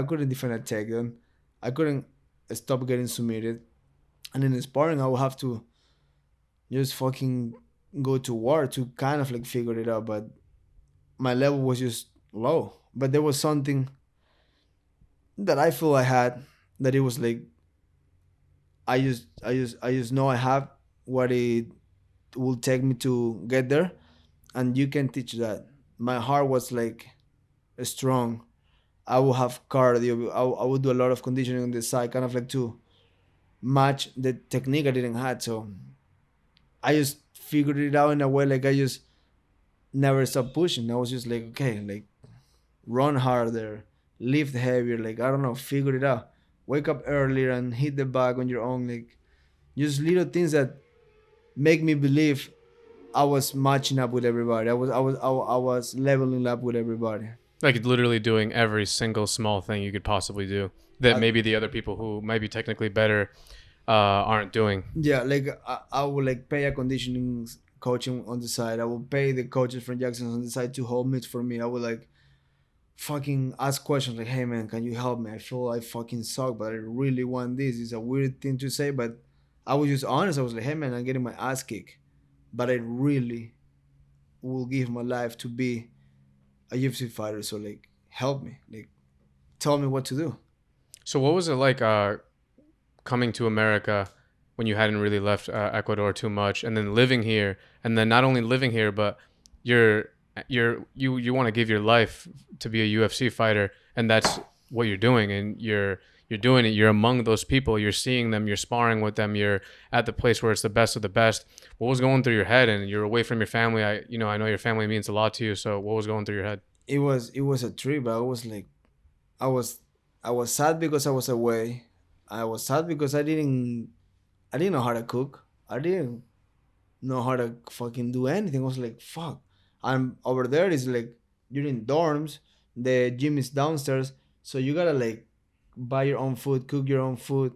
couldn't defend a takedown. I couldn't stop getting submitted. And in the sparring, I would have to just fucking go to war to kind of like figure it out. But my level was just low. But there was something that I feel I had, that it was like, I just know I have what it will take me to get there, and you can teach that. My heart was like strong. I will have cardio. I would do a lot of conditioning on the side, kind of like to match the technique I didn't have. So I just figured it out in a way, like, I just never stopped pushing. I was just like, okay, like, run harder, lift heavier, like, I don't know, figure it out. wake up earlier and hit the bag on your own. Like just little things that make me believe I was matching up with everybody. I was leveling up with everybody. Like literally doing every single small thing you could possibly do that I, maybe the other people who might be technically better aren't doing. yeah, like I would like pay a conditioning coaching on the side. I would pay the coaches from Jackson on the side to hold meets for me. I would like fucking ask questions like, "Hey man, can you help me? I feel I fucking suck, but I really want this." It's a weird thing to say, but I was just honest. I was like, "Hey man, I'm getting my ass kicked, but I really will give my life to be a UFC fighter. So like, help me, like, tell me what to do." So what was it like coming to America when you hadn't really left Ecuador too much, and then living here, and then not only living here, but you want to give your life to be a UFC fighter, and that's what you're doing, and you're doing it. You're among those people. You're seeing them. You're sparring with them. You're at the place where it's the best of the best. What was going through your head? And you're away from your family. I know your family means a lot to you. So what was going through your head? It was a trip. But I was like, I was I was sad because I was away. I was sad because I didn't know how to cook. I didn't know how to fucking do anything. I was like, fuck. I'm over there. It's like you're in dorms. The gym is downstairs, so you gotta like buy your own food, cook your own food,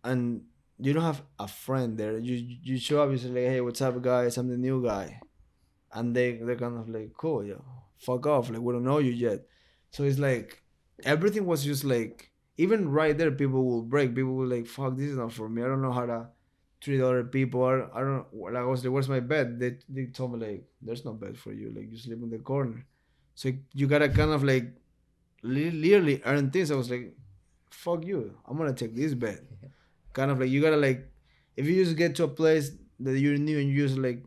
and you don't have a friend there. You show up. You say like, hey, what's up, guys? I'm the new guy, and they're kind of like, cool, yeah, fuck off. Like we don't know you yet. So it's like everything was just like even right there, people will break. People will like, fuck, this is not for me. I don't know how to treat other people. I don't like. I was like, where's my bed? They told me like, there's no bed for you. Like you sleep in the corner. So you gotta kind of like literally earn things. I was like, fuck you. I'm gonna take this bed. Kind of like you gotta like, if you just get to a place that you're new and you just like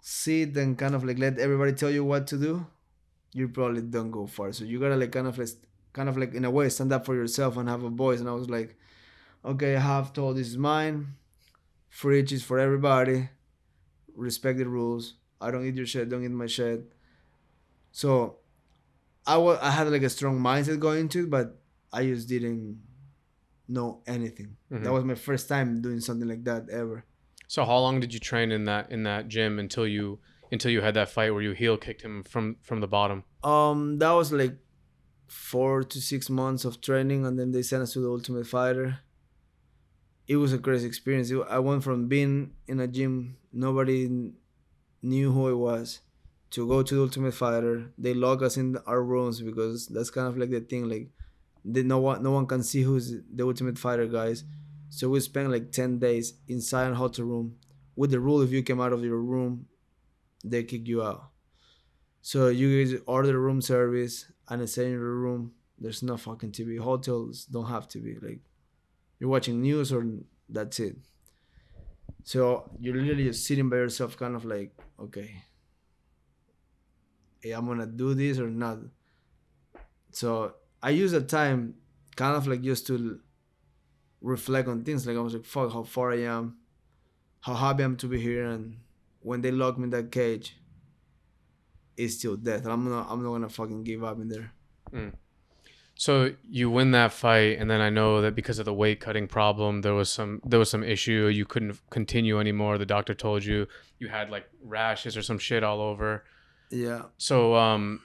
sit and kind of like let everybody tell you what to do, you probably don't go far. So you gotta like kind of like in a way stand up for yourself and have a voice. And I was like, okay, I have told this is mine. Fridge is for everybody. Respect the rules. I don't eat your shit. Don't eat my shit. So I had like a strong mindset going into it, but I just didn't know anything. Mm-hmm. That was my first time doing something like that ever. So how long did you train in that gym until you had that fight where you heel kicked him from the bottom? That was like 4 to 6 months of training, and then they sent us to the Ultimate Fighter. It was a crazy experience. I went from being in a gym nobody knew who I was to go to the Ultimate Fighter. They lock us in our rooms because that's kind of like the thing. Like, no one can see who's the Ultimate Fighter guys. So we spent like 10 days inside a hotel room with the rule: if you came out of your room, they kick you out. So you guys order room service and stay in your room. There's no fucking TV. Hotels don't have TV. Like, you're watching news or that's it. So you're literally just sitting by yourself, kind of like, okay, hey, I'm gonna do this or not. So I use the time kind of like just to reflect on things. Like I was like, fuck, how far I am, how happy I'm to be here, and when they lock me in that cage, it's still death. I'm not gonna fucking give up in there. Mm. So you win that fight, and then I know that because of the weight cutting problem, there was some issue. You couldn't continue anymore. The doctor told you had like rashes or some shit all over. Yeah. So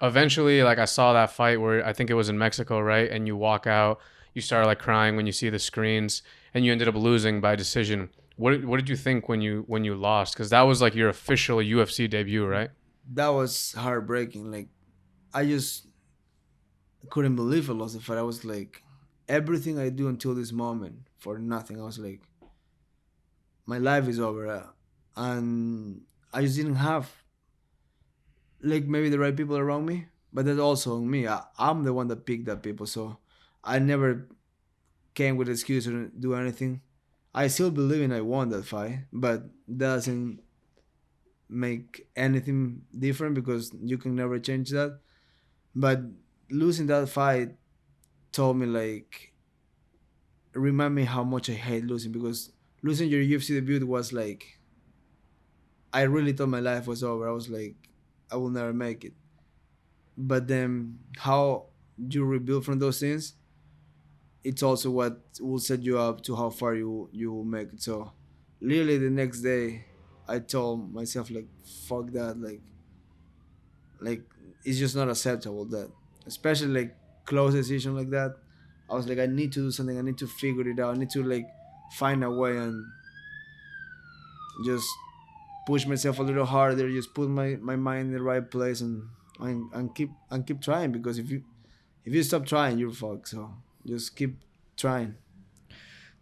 eventually, like I saw that fight where I think it was in Mexico, right? And you walk out, you start like crying when you see the screens, and you ended up losing by decision. What did you think when you lost? Because that was like your official UFC debut, right? That was heartbreaking. Like, I just couldn't believe I lost the fight. I was like, everything I do until this moment for nothing. I was like, my life is over, and I just didn't have like maybe the right people around me. But that's also on me. I'm the one that picked that people, so I never came with an excuse to do anything. I still believe in I won that fight, but that doesn't make anything different because you can never change that. But losing that fight told me like, remind me how much I hate losing, because losing your UFC debut was like, I really thought my life was over. I was like, I will never make it. But then how you rebuild from those things, it's also what will set you up to how far you will make it. So literally the next day, I told myself like, fuck that, like it's just not acceptable that, especially like close decision like that. I was like, I need to do something. I need to figure it out. I need to like find a way and just push myself a little harder. Just put my mind in the right place and keep trying, because if you stop trying, you're fucked. So just keep trying.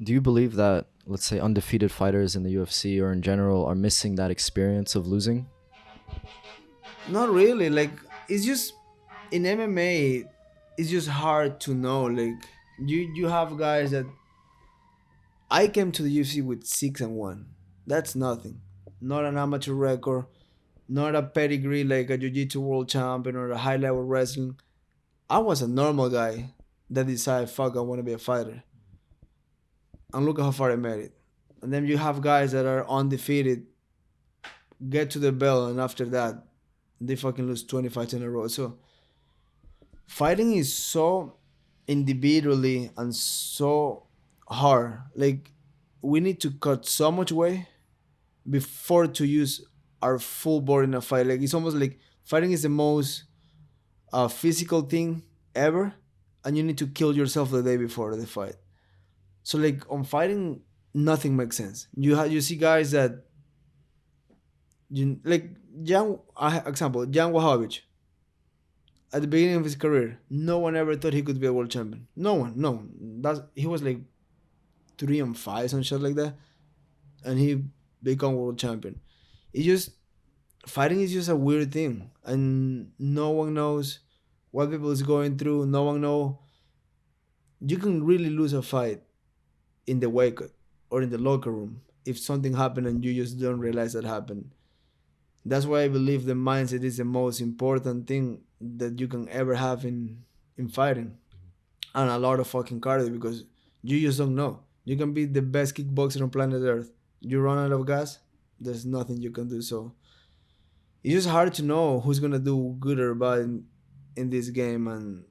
Do you believe that, let's say, undefeated fighters in the UFC or in general are missing that experience of losing? Not really. Like, it's just in MMA, it's just hard to know. Like, you have guys that I came to the UFC with 6-1. That's nothing. Not an amateur record. Not a pedigree like a Jiu-Jitsu world champion or a high level wrestling. I was a normal guy that decided, fuck, I want to be a fighter. And look at how far I made it. And then you have guys that are undefeated, get to the belt, and after that, they fucking lose 20 fights in a row. So fighting is so individually and so hard. Like, we need to cut so much weight before to use our full body in a fight. Like, it's almost like fighting is the most physical thing ever, and you need to kill yourself the day before the fight. So like on fighting, nothing makes sense. You see guys that like example Jan Wachowicz. At the beginning of his career, no one ever thought he could be a world champion. No one, no one. He was like 3-5, some shit like that, and he become world champion. It just fighting is just a weird thing, and no one knows what people is going through. No one know. You can really lose a fight in the wake or in the locker room if something happened and you just don't realize that happened. That's why I believe the mindset is the most important thing that you can ever have in fighting, and a lot of fucking cardio, because you just don't know. You can be the best kickboxer on planet Earth. You run out of gas, there's nothing you can do. So it's just hard to know who's gonna do good or bad in this game, and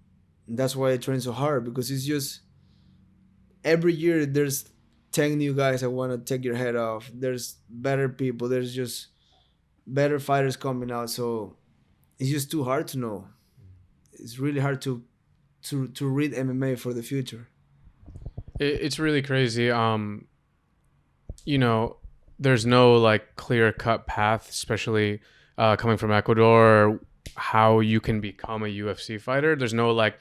that's why I train so hard, because it's just every year there's 10 new guys that want to take your head off. There's better people. There's just better fighters coming out. So it's just too hard to know. It's really hard to read MMA for the future. It's really crazy. You know, there's no like clear cut path, especially coming from Ecuador, how you can become a UFC fighter. There's no like,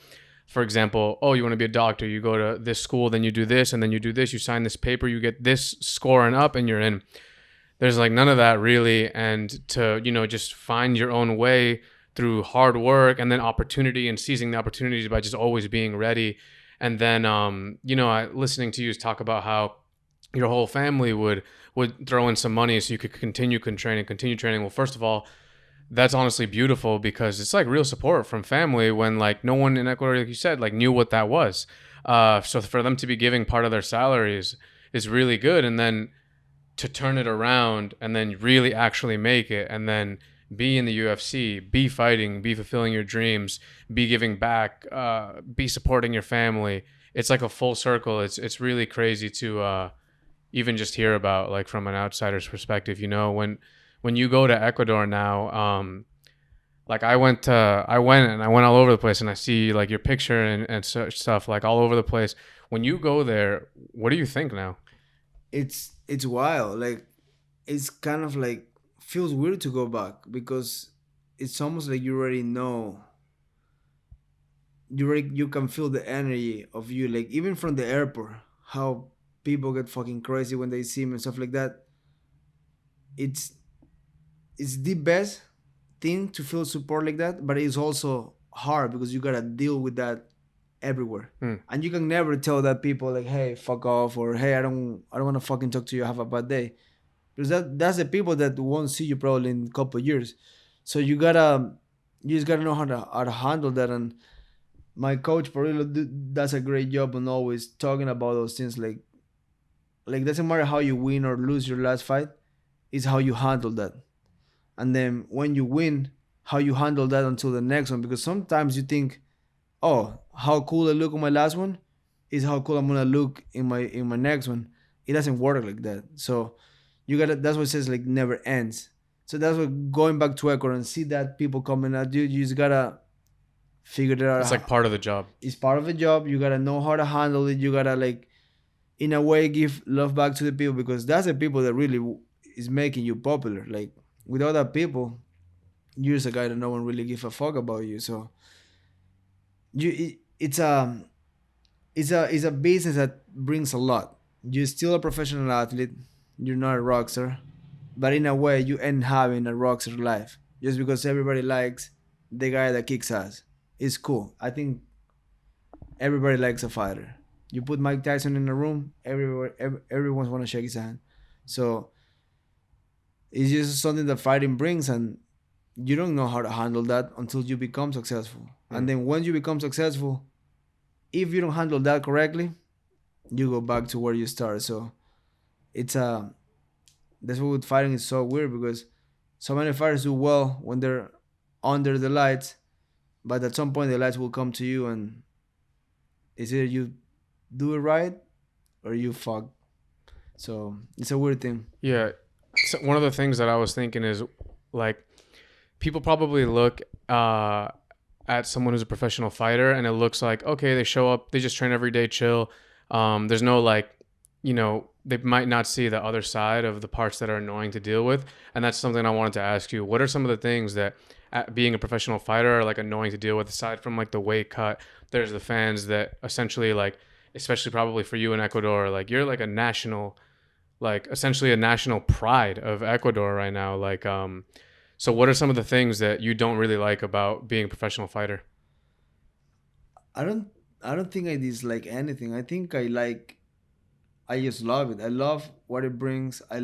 for example, oh, you want to be a doctor, you go to this school, then you do this, and then you do this, you sign this paper, you get this score and up, and you're in. There's like none of that really. And to, you know, just find your own way through hard work and then opportunity and seizing the opportunities by just always being ready. And then, you know, listening to you talk about how your whole family would throw in some money so you could continue training. Well, first of all, that's honestly beautiful, because it's like real support from family when like no one in Ecuador, like you said, like knew what that was. So for them to be giving part of their salaries is really good. And then to turn it around and then really actually make it, and then be in the UFC, be fighting, be fulfilling your dreams, be giving back, be supporting your family. It's like a full circle. It's really crazy to even just hear about, like from an outsider's perspective. You know, when you go to Ecuador now, like I went all over the place, and I see like your picture and such stuff like all over the place. When you go there, what do you think now? It's wild. Like, it's kind of like feels weird to go back, because it's almost like you already know. You can feel the energy of you, like even from the airport, how people get fucking crazy when they see me and stuff like that. It's the best thing to feel support like that, but it's also hard because you gotta deal with that everywhere. And you can never tell that people like, hey, fuck off, or hey, I don't want to fucking talk to you, have a bad day, because that's the people that won't see you probably in a couple of years. So you just gotta know how to handle that. And my coach Parillo does a great job on always talking about those things. Like doesn't matter how you win or lose your last fight, it's how you handle that. And then when you win, how you handle that until the next one. Because sometimes you think, oh, how cool I look on my last one. is how cool I'm gonna look in my next one. It doesn't work like that. So you gotta. That's what it says like never ends. So that's what going back to Ecuador and see that people coming at you. You just gotta figure it out. It's like part of the job. It's part of the job. You gotta know how to handle it. You gotta like, in a way, give love back to the people because that's the people that really is making you popular. Like without that people, you're just a guy that no one really give a fuck about you. So it's a business that brings a lot. You're still a professional athlete. You're not a rock star, but in a way, you end having a rock star life just because everybody likes the guy that kicks ass. It's cool. I think everybody likes a fighter. You put Mike Tyson in a room, everyone's want to shake his hand. So it's just something that fighting brings, and you don't know how to handle that until you become successful. And then once you become successful, if you don't handle that correctly, you go back to where you started. So it's that's what with fighting is so weird because so many fighters do well when they're under the lights, but at some point the lights will come to you and it's either you do it right or you fuck. So it's a weird thing. Yeah. So one of the things that I was thinking is like people probably look at someone who's a professional fighter and it looks like, okay, they show up, they just train every day, chill. There's no like, you know, they might not see the other side of the parts that are annoying to deal with. And that's something I wanted to ask you. What are some of the things that being a professional fighter are like annoying to deal with aside from like the weight cut? There's the fans that essentially like, especially probably for you in Ecuador, like you're like a national, like essentially a national pride of Ecuador right now. Like, so what are some of the things that you don't really like about being a professional fighter? I don't think I dislike anything. I just love it. I love what it brings. I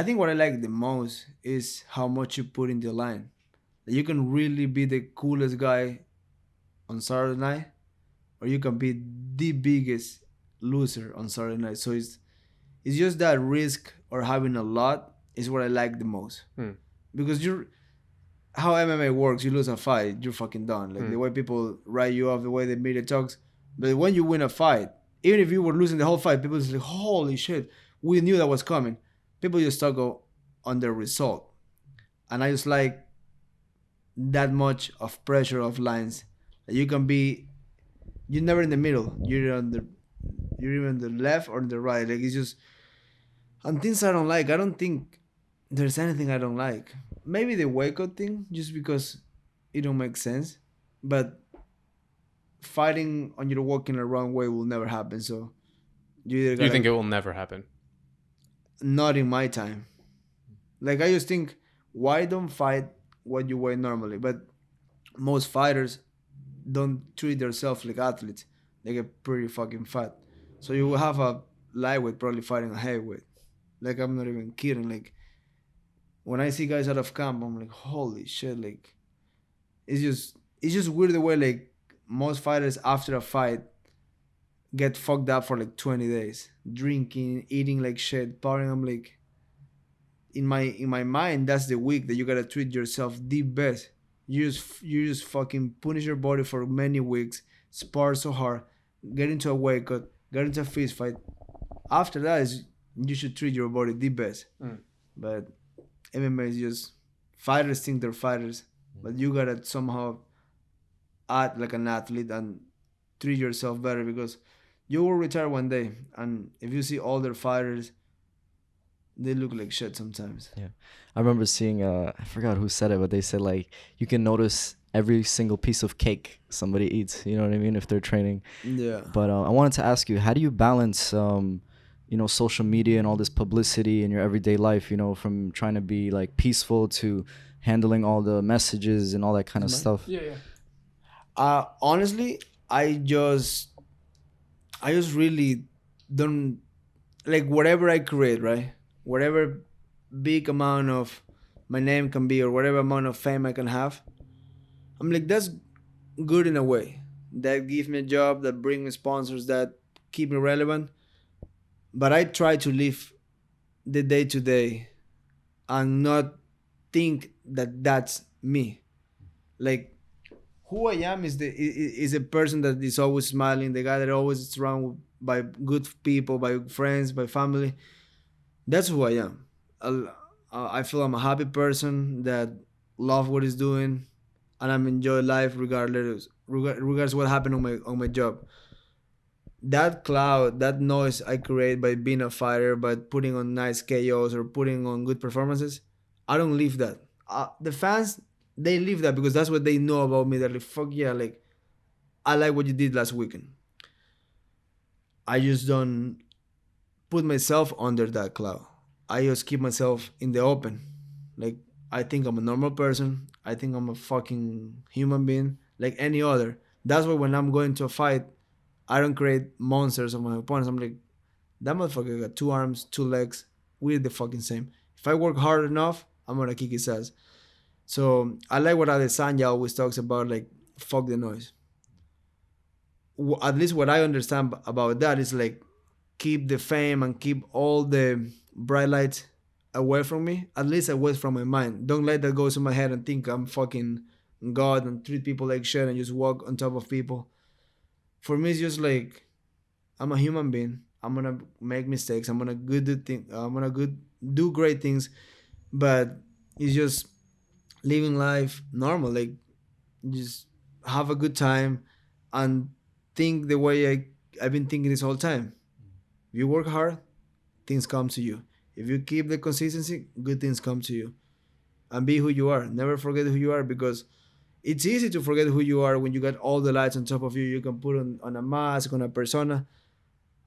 think what I like the most is how much you put in the line. You can really be the coolest guy on Saturday night, or you can be the biggest loser on Saturday night. So it's just that risk or having a lot is what I like the most. Because how MMA works, you lose a fight, you're fucking done. Like the way people write you off, the way the media talks. But when you win a fight, even if you were losing the whole fight, people just like, holy shit, we knew that was coming. People just struggle on the result. And I just like that much of pressure of lines. You can be, you're never in the middle. You're either on the left or the right. Like it's just, and things I don't like. I don't think there's anything I don't like. Maybe the wake up thing, just because it don't make sense. But fighting on your walking the wrong way will never happen. So you think it will never happen? Not in my time. Like I just think, why don't fight what you weigh normally? But most fighters don't treat themselves like athletes. They get pretty fucking fat. So you will have a lightweight probably fighting a heavyweight. Like I'm not even kidding. Like when I see guys out of camp, I'm like, holy shit! Like it's just weird the way like most fighters after a fight get fucked up for like 20 days, drinking, eating like shit, partying. I'm like, in my mind, that's the week that you gotta treat yourself the best. You just fucking punish your body for many weeks, spar so hard, get into a weight cut, get into a fist fight. After that is you should treat your body the best. But MMA is just fighters think they're fighters, but you gotta somehow act like an athlete and treat yourself better because you will retire one day. And if you see older fighters, they look like shit sometimes. Yeah, I remember seeing I forgot who said it, but they said like you can notice every single piece of cake somebody eats. You know what I mean? If they're training. Yeah. But I wanted to ask you, how do you balance social media and all this publicity in your everyday life? You know, from trying to be like peaceful to handling all the messages and all that kind of stuff. Yeah. Honestly, I just really don't like whatever I create, right? Whatever big amount of my name can be or whatever amount of fame I can have, I'm like, that's good in a way. That gives me a job, that brings me sponsors, that keep me relevant. But I try to live the day to day and not think that that's me. Like, who I am is a person that is always smiling, the guy that always is surrounded by good people, by friends, by family. That's who I am. I feel I'm a happy person that love what he's doing, and I'm enjoy life regardless what happened on my job. That cloud, that noise I create by being a fighter, by putting on nice KOs or putting on good performances, I don't leave that. The fans, they leave that because that's what they know about me. They're like, fuck yeah, like I like what you did last weekend. I just don't put myself under that cloud. I just keep myself in the open. Like I think I'm a normal person. I think I'm a fucking human being like any other. That's why when I'm going to a fight, I don't create monsters of my opponents. I'm like, that motherfucker got 2 arms, 2 legs. We're the fucking same. If I work hard enough, I'm gonna kick his ass. So I like what Adesanya always talks about, like fuck the noise. At least what I understand about that is like keep the fame and keep all the bright lights away from me, at least away from my mind. Don't let that go to my head and think I'm fucking God and treat people like shit and just walk on top of people. For me, it's just like I'm a human being. I'm gonna make mistakes. I'm gonna do great things, but it's just living life normal. Like just have a good time and think the way I've been thinking this whole time. If you work hard, things come to you. If you keep the consistency, good things come to you. And be who you are. Never forget who you are because it's easy to forget who you are when you got all the lights on top of you. You can put on a mask, on a persona,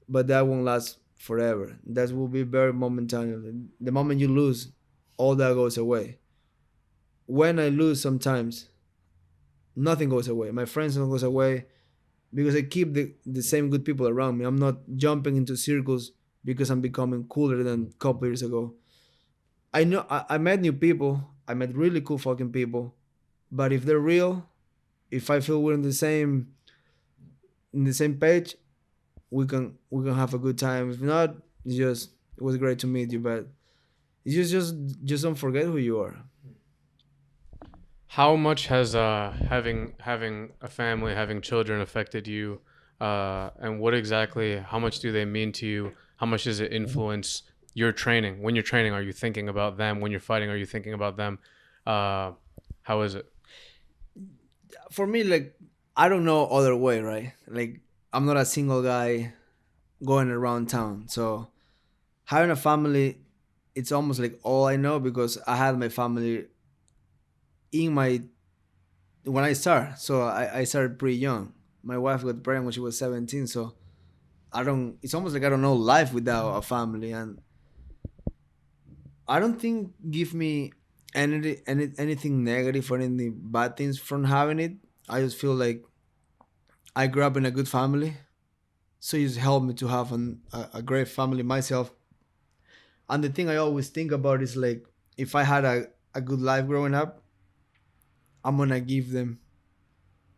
but that won't last forever. That will be very momentary. The moment you lose, all that goes away. When I lose sometimes, nothing goes away. My friends don't goes away because I keep the same good people around me. I'm not jumping into circles because I'm becoming cooler than a couple years ago. I know I met new people. I met really cool fucking people. But if they're real, if I feel we're in the same page, we can have a good time. If not, it was great to meet you. But it's just don't forget who you are. How much has having a family, having children affected you, and what exactly? How much do they mean to you? How much does it influence your training? When you're training, are you thinking about them? When you're fighting, are you thinking about them? How is it? For me, like I don't know other way, right? Like I'm not a single guy going around town. So having a family, it's almost like all I know because I had my family in my when I started. So I started pretty young. My wife got pregnant when she was 17. So I don't. It's almost like I don't know life without a family, and I don't think give me anything negative or any bad things from having it. I just feel like I grew up in a good family, so it's helped me to have a great family myself. And the thing I always think about is like if I had a good life growing up, I'm gonna give them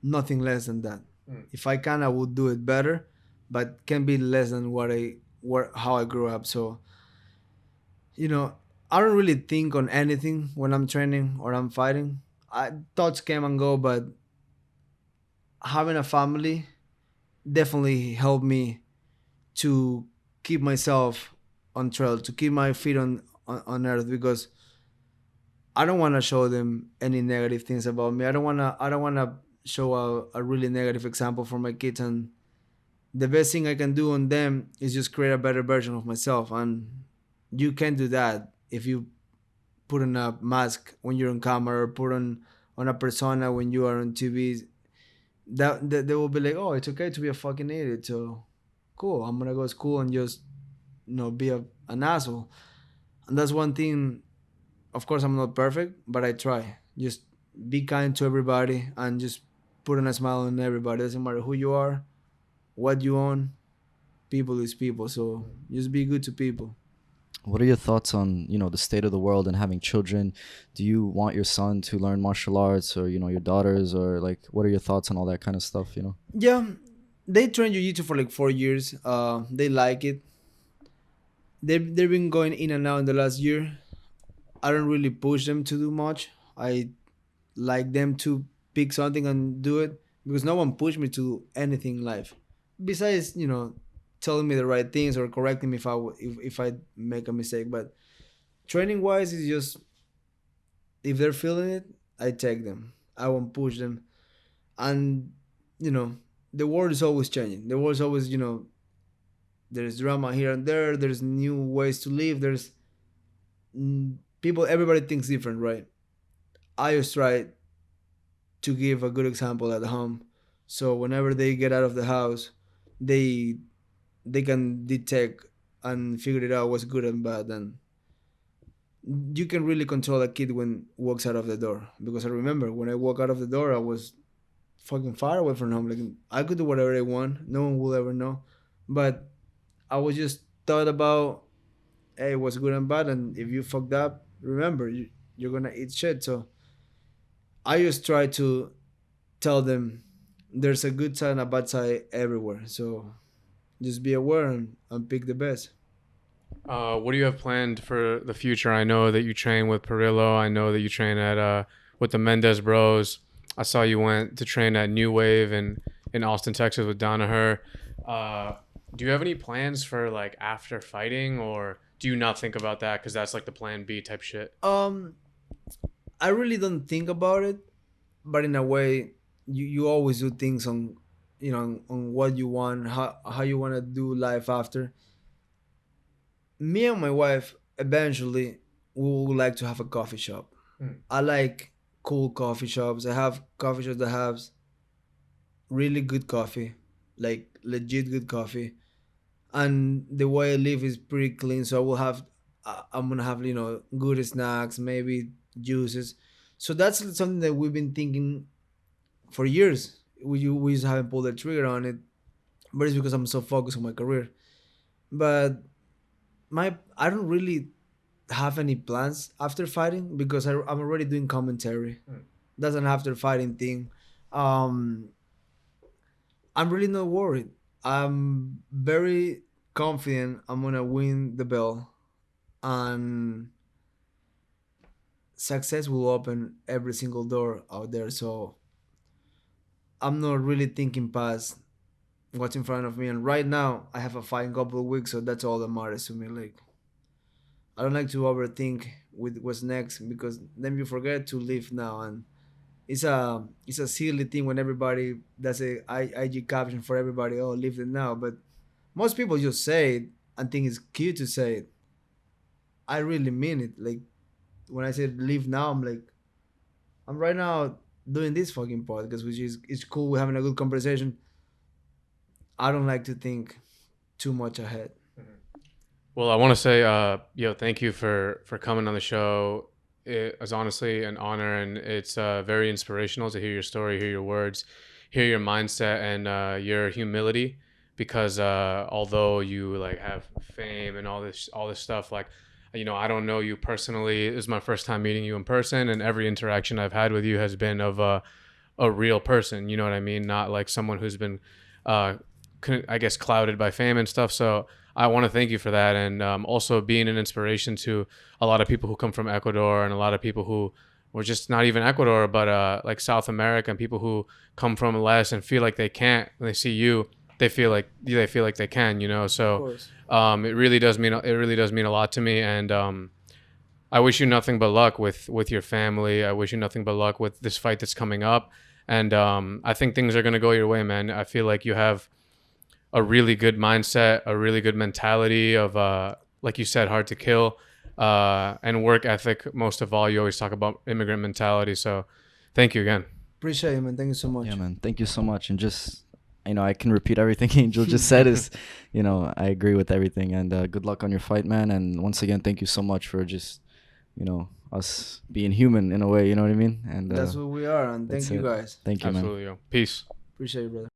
nothing less than that. If I can, I would do it better, but can be less than how I grew up. So you know, I don't really think on anything when I'm training or I'm fighting. Thoughts come and go, but having a family definitely helped me to keep myself on trail, to keep my feet on earth because I don't want to show them any negative things about me. I don't want to show a really negative example for my kids, and the best thing I can do on them is just create a better version of myself. And you can't do that if you put on a mask when you're on camera or put on a persona when you are on TV. That they will be like, oh, it's okay to be a fucking idiot. So cool, I'm gonna go to school and just be an asshole. And that's one thing. Of course, I'm not perfect, but I try. Just be kind to everybody and just put on a smile on everybody. Doesn't matter who you are, what you own. People is people. So just be good to people. What are your thoughts on, the state of the world and having children? Do you want your son to learn martial arts or, your daughters, or like, what are your thoughts on all that kind of stuff, Yeah, they train jiu-jitsu for like 4 years. They like it. They've been going in and out in the last year. I don't really push them to do much. I like them to pick something and do it, because no one pushed me to do anything in life. Besides, telling me the right things or correcting me if I make a mistake. But training wise is just, if they're feeling it, I take them. I won't push them. And the world is always changing. The world is always, there's drama here and there. There's new ways to live. There's people. Everybody thinks different, right? I just try to give a good example at home, so whenever they get out of the house, they can detect and figure it out what's good and bad. And you can really control a kid when walks out of the door, because I remember when I walk out of the door, I was fucking far away from home. Like, I could do whatever I want, no one will ever know, but I was just thought about, hey, what's good and bad, and if you fucked up, remember, you're gonna eat shit. So I just try to tell them there's a good side and a bad side everywhere. So just be aware and pick the best. What do you have planned for the future? I know that you train with Perillo. I know that you train at with the Mendez Bros. I saw you went to train at New Wave in Austin, Texas with Danaher. Do you have any plans for like after fighting, or do you not think about that because that's like the plan B type shit? I really don't think about it, but in a way, you always do things on, on what you want, how you want to do life after. Me and my wife eventually we would like to have a coffee shop. I like cool coffee shops. I have coffee shops that have really good coffee, like legit good coffee, and the way I live is pretty clean. So I will have, I'm gonna have good snacks, maybe juices. So that's something that we've been thinking for years. We just haven't pulled the trigger on it, but it's because I'm so focused on my career. But I don't really have any plans after fighting, because I'm already doing commentary. That's an after fighting thing. I'm really not worried. I'm very confident I'm gonna win the belt, and success will open every single door out there. So I'm not really thinking past what's in front of me. And right now I have a fight in a couple of weeks, so that's all that matters to me. Like, I don't like to overthink with what's next, because then you forget to live now. And it's a silly thing when everybody does a IG caption for everybody, oh, live it now. But most people just say it and think it's cute to say it. I really mean it. Like, when I said live now, I'm like, I'm right now doing this fucking podcast, which is, it's cool, we're having a good conversation. I don't like to think too much ahead. Well, I want to say, thank you for coming on the show. It was honestly an honor, and it's very inspirational to hear your story, hear your words, hear your mindset, and your humility. Because although you like have fame and all this stuff, like, I don't know you personally. This is my first time meeting you in person, and every interaction I've had with you has been of a real person. You know what I mean? Not like someone who's been, I guess, clouded by fame and stuff. So I want to thank you for that, and also being an inspiration to a lot of people who come from Ecuador, and a lot of people who were just not even Ecuador, but like South America, and people who come from less and feel like they can't. When they see you, they feel like they can. So it really does mean a lot to me, and I wish you nothing but luck with your family. I wish you nothing but luck with this fight that's coming up, and I think things are gonna go your way, man. I feel like you have a really good mindset, a really good mentality of, like you said, hard to kill, and work ethic. Most of all, you always talk about immigrant mentality. So thank you again. Appreciate it, man. Thank you so much. Yeah, man. Thank you so much. And just, I can repeat everything Angel just said is, I agree with everything. And good luck on your fight, man. And once again, thank you so much for just, us being human in a way, you know what I mean? And that's what we are. And thank you guys. Thank you, man. Absolutely. Yo. Peace. Appreciate it, brother.